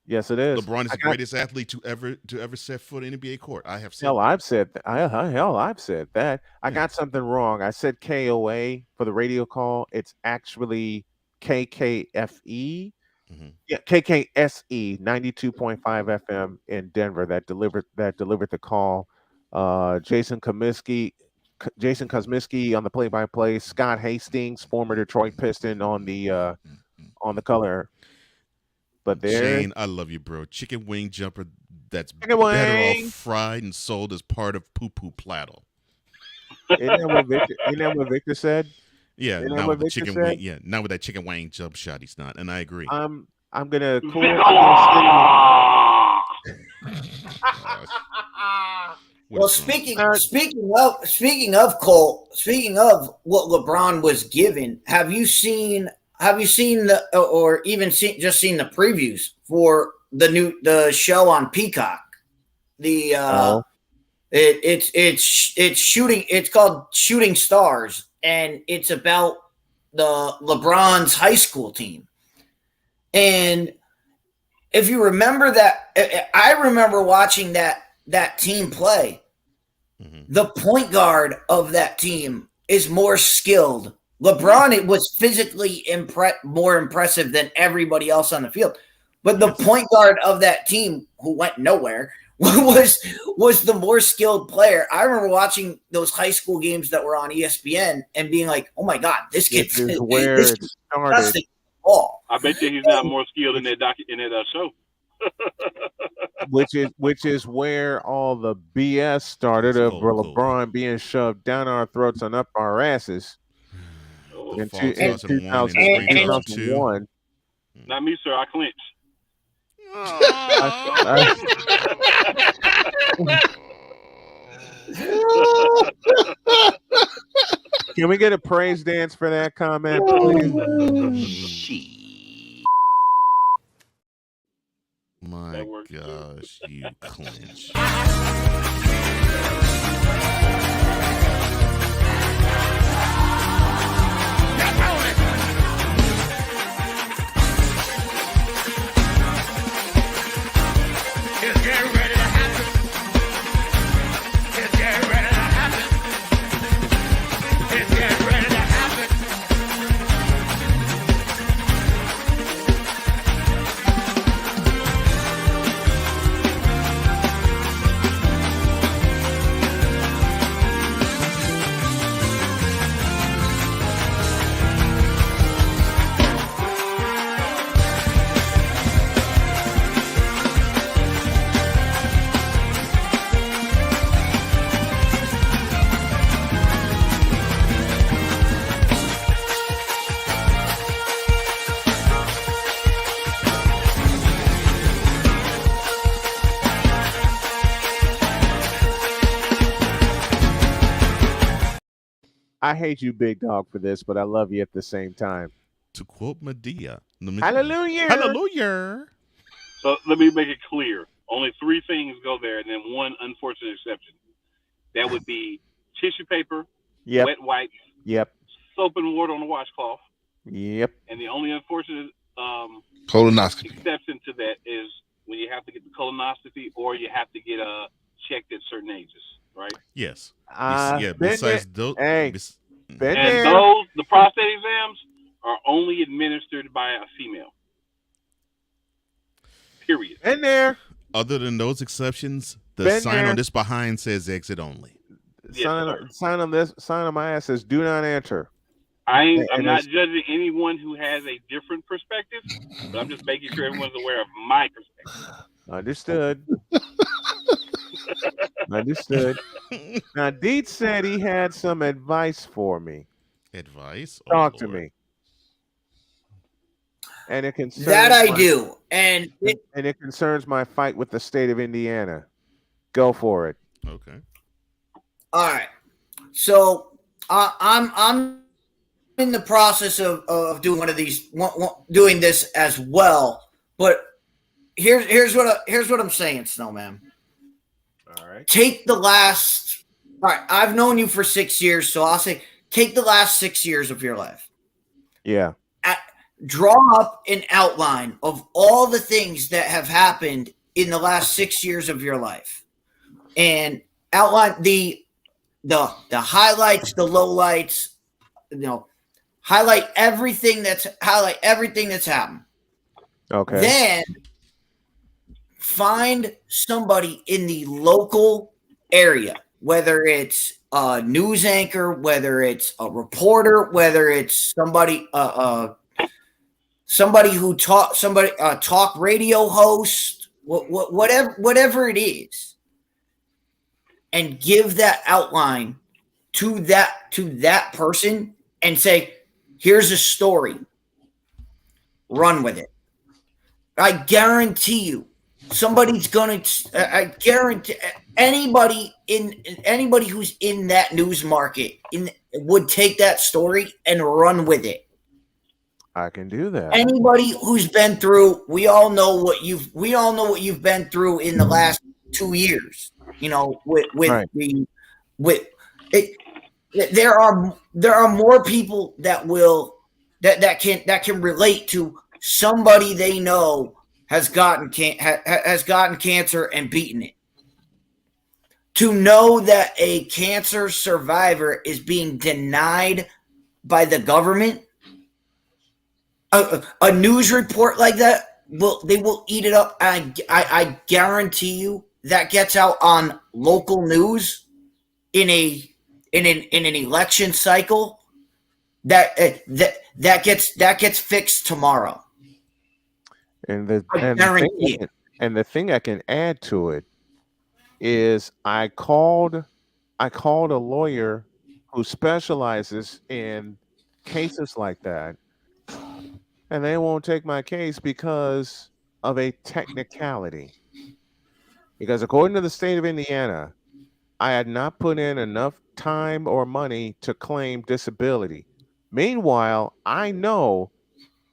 Yes, it is. LeBron is the greatest athlete to ever set foot in NBA court. I have said. Hell, I've said that. I've said that. I got something wrong. I said KOA for the radio call. It's actually KKFE. Yeah, KKSE 92.5 FM in Denver that delivered the call. Jason Kosmiski on the play-by-play. Scott Hastings, former Detroit Piston, on the color. But there, Shane, I love you, bro. Chicken wing jumper that's Chicken better wing. off fried and sold as part of poo poo platter. Isn't that what Victor said? Yeah, Isn't that not what with the Victor chicken said? wing. Yeah, not with that chicken wing jump shot. He's not, and I agree. I'm gonna Well, speaking of Cole, speaking of what LeBron was given, have you seen the or even seen the previews for the show on Peacock? It's shooting. It's called Shooting Stars, and it's about the LeBron's high school team. And if you remember that, I remember watching that team play. The point guard of that team is more skilled. LeBron, it was physically more impressive than everybody else on the field. But the point guard of that team, who went nowhere, was the more skilled player. I remember watching those high school games that were on ESPN and being like, "Oh my God, this kid's where it started." I bet you he's not more skilled in that show. which is where all the BS started of LeBron being shoved down our throats and up our asses in 2001. Not me, sir. I clinch. Can we get a praise dance for that comment, please? My gosh, you clinch. I hate you, big dog, for this, but I love you at the same time. To quote Medea, hallelujah, hallelujah. So let me make it clear. Only 3 things go there, and then one unfortunate exception. That would be tissue paper, wet wipes, soap and water on the washcloth. Yep. And the only unfortunate colonoscopy exception to that is when you have to get the colonoscopy or you have to get checked at certain ages, right? Yes. Besides those, the prostate exams are only administered by a female. Period. In there. Other than those exceptions, the sign on this behind says exit only. Sign on my ass says do not enter. I'm not judging anyone who has a different perspective, but I'm just making sure everyone's aware of my perspective. Understood. Understood. Now, Deet said he had some advice for me. Advice? Talk to me. And it concerns that I do, and it concerns my fight with the state of Indiana. Go for it. Okay. All right. So I'm in the process of doing one of these, doing this as well. But here's what I'm saying, Snowman. All right. Take the last. All right. I've known you for 6 years, so I'll say take the last 6 years of your life. Yeah. Draw up an outline of all the things that have happened in the last 6 years of your life, and outline the highlights, the lowlights. Highlight everything that's happened. Okay. Then find somebody in the local area, whether it's a news anchor, whether it's a reporter, whether it's somebody who talk radio host, whatever it is, and give that outline to that person and say, here's a story. Run with it. I guarantee you somebody's going to. I guarantee anybody who's in that news market would take that story and run with it. I can do that. Anybody who's been through, we all know what you've been through in the last 2 years. You know, there are more people that can relate to somebody they know has gotten cancer and beaten it. To know that a cancer survivor is being denied by the government, a news report like that, they will eat it up. I guarantee you that gets out on local news in an election cycle. That gets fixed tomorrow. And the thing I can add to it is I called a lawyer who specializes in cases like that, and they won't take my case because of a technicality. Because according to the state of Indiana, I had not put in enough time or money to claim disability. Meanwhile, I know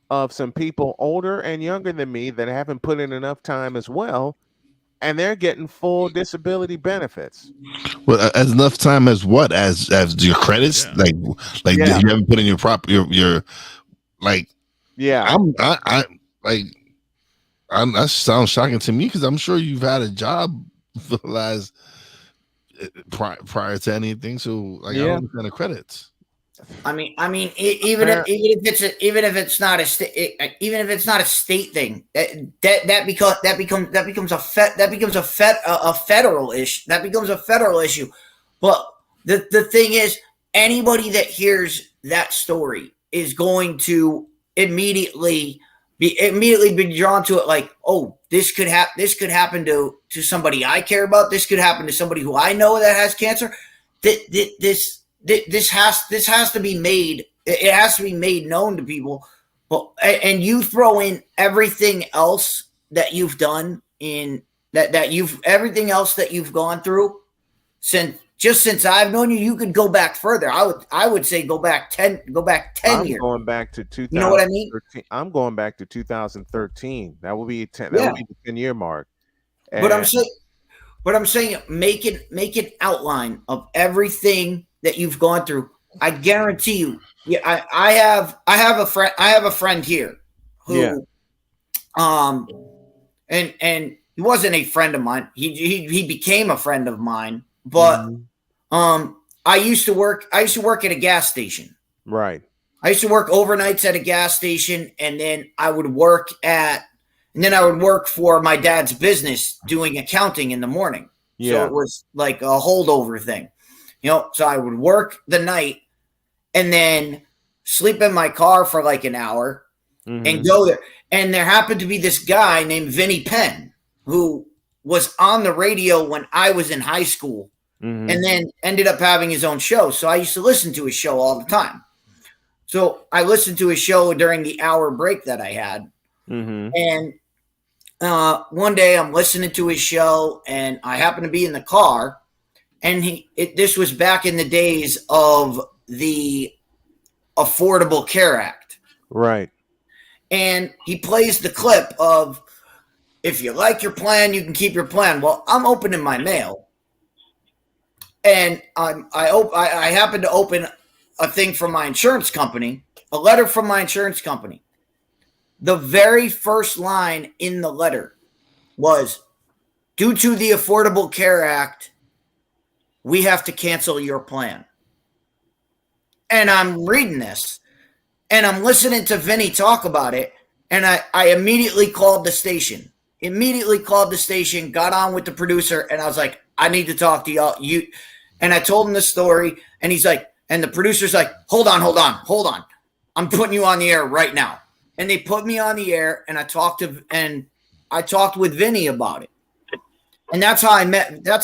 of some people older and younger than me that haven't put in enough time as well, and they're getting full disability benefits. Well, as enough time as what? As your credits? Yeah. Like you haven't put in your your like. Yeah. That sounds shocking to me because I'm sure you've had a job for the last prior to anything. So I don't understand the credits. I mean, even if it's not a state thing, that becomes a federal issue. That becomes a federal issue. But the thing is, anybody that hears that story is going to immediately be drawn to it. Like, oh, this could happen to somebody I care about. This could happen to somebody who I know that has cancer. This has to be made. It has to be made known to people. Well, and you throw in everything else that you've done everything else that you've gone through since I've known you. You could go back further. I would say go back 10 years. I'm going back to 2013. You know what I mean? I'm going back to 2013. That will be 10. That will be the 10-year mark. But I'm saying make an outline of everything that you've gone through. I guarantee you. Yeah, I have a friend here who, and he wasn't a friend of mine. He became a friend of mine. But I used to work at a gas station. Right. I used to work overnights at a gas station, and then I would work for my dad's business doing accounting in the morning. Yeah. So it was like a holdover thing. You know, so I would work the night and then sleep in my car for like an hour and go there. And there happened to be this guy named Vinny Penn who was on the radio when I was in high school and then ended up having his own show. So I used to listen to his show all the time. So I listened to his show during the hour break that I had. And one day I'm listening to his show and I happen to be in the car. And this was back in the days of the Affordable Care Act. Right. And he plays the clip of, if you like your plan, you can keep your plan. Well, I'm opening my mail. And I happen to open a thing from my insurance company, a letter from my insurance company. The very first line in the letter was, due to the Affordable Care Act, we have to cancel your plan. And I'm reading this and I'm listening to Vinny talk about it. And I immediately called the station, got on with the producer. And I was like, I need to talk to y'all. And I told him the story and he's like, and the producer's like, hold on. I'm putting you on the air right now. And they put me on the air and I talked with Vinny about it. And that's how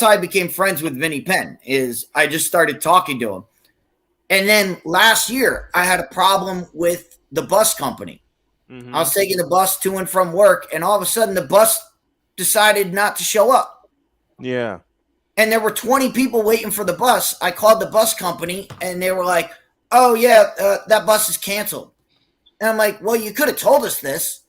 I became friends with Vinny Penn, is I just started talking to him. And then last year I had a problem with the bus company. I was taking the bus to and from work, and all of a sudden the bus decided not to show up. Yeah. And there were 20 people waiting for the bus. I called the bus company, and they were like, oh, yeah, that bus is canceled. And I'm like, well, you could have told us this.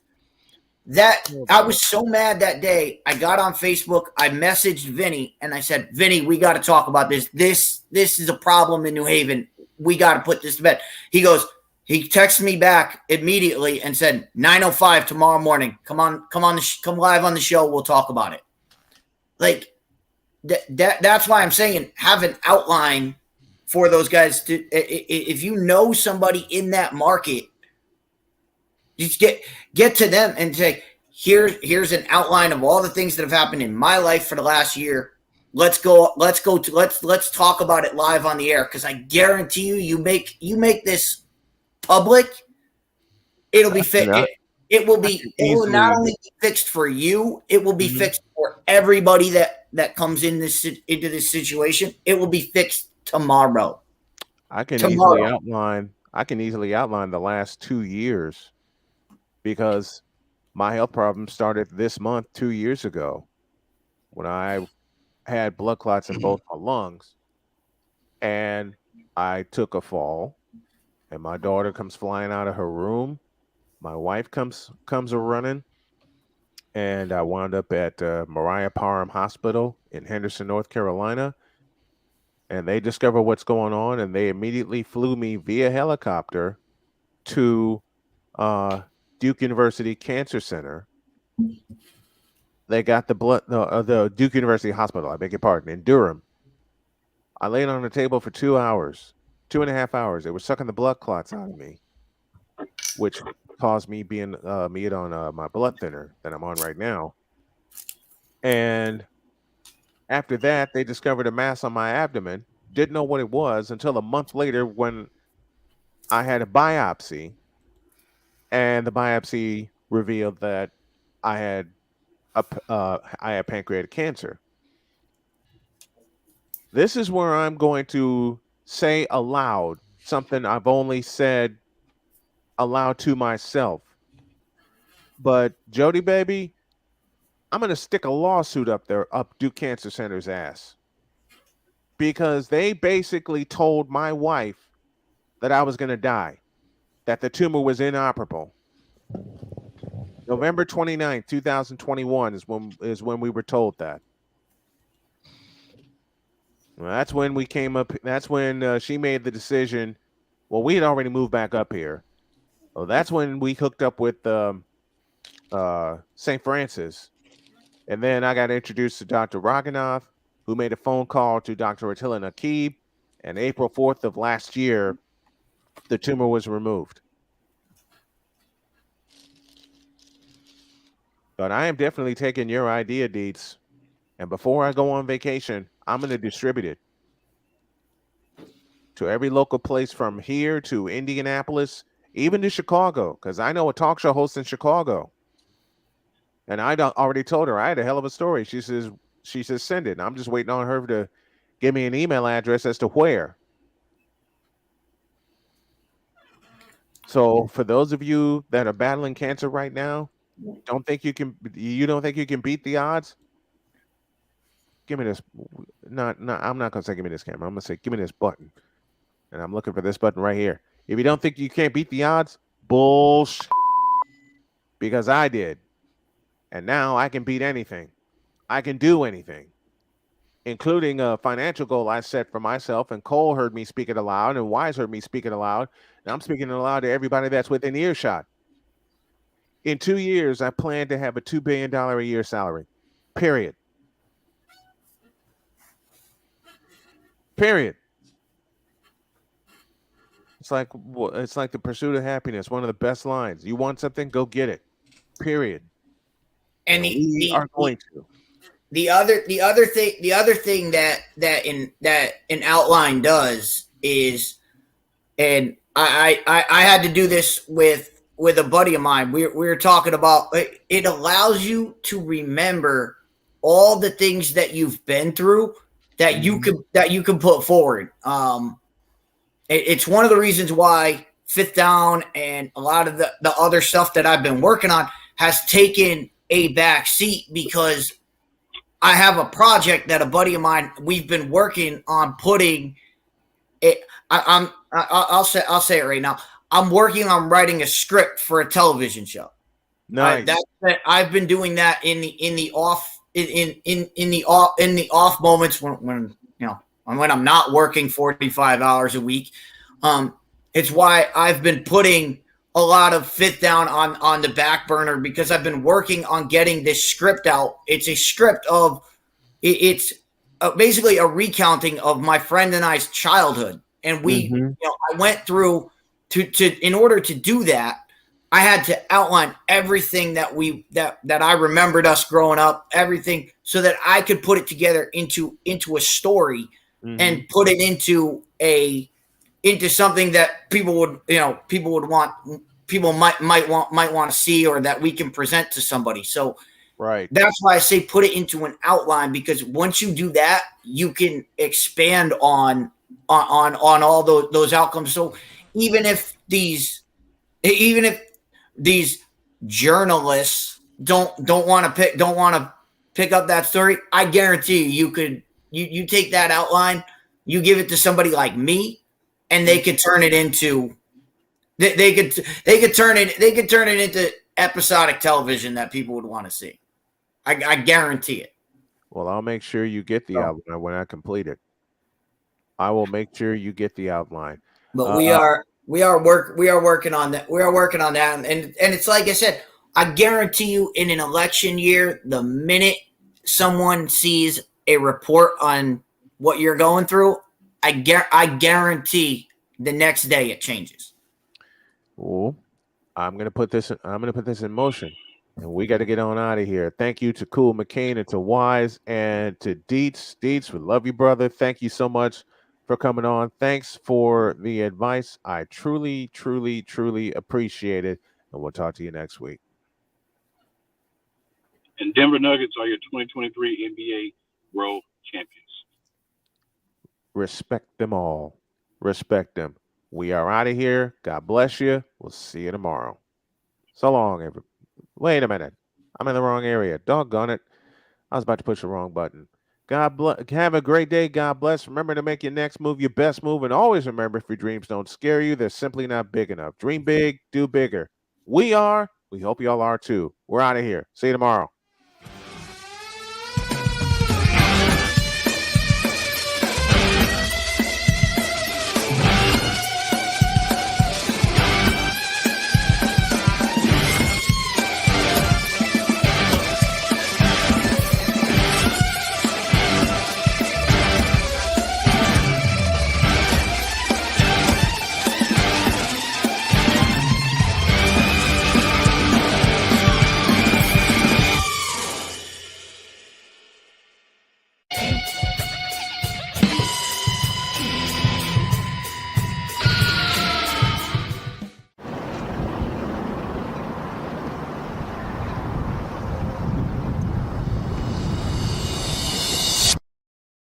I was so mad that day. I got on Facebook. I messaged Vinny, and I said, Vinny, we got to talk about this. This is a problem in New Haven. We got to put this to bed. He texted me back immediately and said, 9:05 tomorrow morning. Come live on the show. We'll talk about it. Like, that's why I'm saying have an outline for those guys. If you know somebody in that market, just get to them and say, here's an outline of all the things that have happened in my life for the last year. Let's talk about it live on the air, because I guarantee you make this public, it'll be fixed. It will not only be fixed for you, it will be fixed for everybody that comes into this situation. It will be fixed tomorrow. I can easily outline the last 2 years, because my health problem started this month 2 years ago when I had blood clots in both my lungs, and I took a fall, and my daughter comes flying out of her room. My wife comes a running, and I wound up at Mariah Parham Hospital in Henderson, North Carolina, and they discover what's going on, and they immediately flew me via helicopter to Duke University Cancer Center. They got the Duke University Hospital, I beg your pardon, in Durham. I laid on the table for 2 hours, 2.5 hours. They were sucking the blood clots out of me, which caused me being on my blood thinner that I'm on right now. And after that, they discovered a mass on my abdomen. Didn't know what it was until a month later when I had a biopsy, and the biopsy revealed that I had pancreatic cancer. This is where I'm going to say aloud something I've only said aloud to myself. But Jody, baby, I'm going to stick a lawsuit up Duke Cancer Center's ass, because they basically told my wife that I was going to die, that the tumor was inoperable. November 29th, 2021 is when we were told that. Well, that's when we came up. That's when she made the decision. Well, we had already moved back up here. Well, that's when we hooked up with St. Francis. And then I got introduced to Dr. Raghunath, who made a phone call to Dr. Attila Nakib. And April 4th of last year, the tumor was removed. But I am definitely taking your idea, Deets. And before I go on vacation, I'm going to distribute it to every local place from here to Indianapolis, even to Chicago, because I know a talk show host in Chicago. And I already told her I had a hell of a story. She says, send it. And I'm just waiting on her to give me an email address as to where. So for those of you that are battling cancer right now, you don't think you can beat the odds? Give me this. I'm not going to say give me this camera. I'm going to say give me this button. And I'm looking for this button right here. If you don't think you can't beat the odds, bullshit. Because I did. And now I can beat anything. I can do anything, including a financial goal I set for myself. And Cole heard me speak it aloud, and Wise heard me speak it aloud. And I'm speaking it aloud to everybody that's within earshot. In 2 years, I plan to have a $2 billion a year salary. Period. It's like the pursuit of happiness. One of the best lines. You want something, go get it. Period. And we are going to. The other thing that an outline does is, and I had to do this with a buddy of mine. We were talking about it allows you to remember all the things that you've been through that you can put forward. It's one of the reasons why Fifth Down and a lot of the other stuff that I've been working on has taken a back seat because I have a project that a buddy of mine, we've been working on putting it. I'll say it right now. I'm working on writing a script for a television show. Nice. I've been doing that in the off moments when I'm not working 45 hours a week. It's why I've been putting a lot of Fifth Down on the back burner because I've been working on getting this script out. It's a script of it's basically a recounting of my friend and I's childhood, and I went through to in order to do that. I had to outline everything that I remembered us growing up, everything, so that I could put it together into a story and put it into something that people would want, people might want to see, or that we can present to somebody. So right, that's why I say put it into an outline, because once you do that, you can expand on all those outcomes. So even if these journalists don't want to pick up that story, I guarantee you could take that outline, you give it to somebody like me, and they could turn it into they could turn it into episodic television that people would want to see. I guarantee it. Well, I'll make sure you get the outline when I complete it. I will make sure you get the outline. But we are working on that. We are working on that, and it's like I said. I guarantee you, in an election year, the minute someone sees a report on what you're going through, I guarantee the next day it changes. Well, I'm gonna put this in motion, and we got to get on out of here. Thank you to Cool McCain and to Wise and to Dietz. Dietz, we love you, brother. Thank you so much for coming on. Thanks for the advice. I truly, truly, truly appreciate it, and we'll talk to you next week. And Denver Nuggets are your 2023 NBA World Champions. Respect them all. Respect them. We are out of here. God bless you. We'll see you tomorrow. So long, everybody. Wait a minute. I'm in the wrong area. Doggone it. I was about to push the wrong button. God bless. Have a great day. God bless. Remember to make your next move your best move. And always remember, if your dreams don't scare you, they're simply not big enough. Dream big, do bigger. We hope y'all are too. We're out of here. See you tomorrow.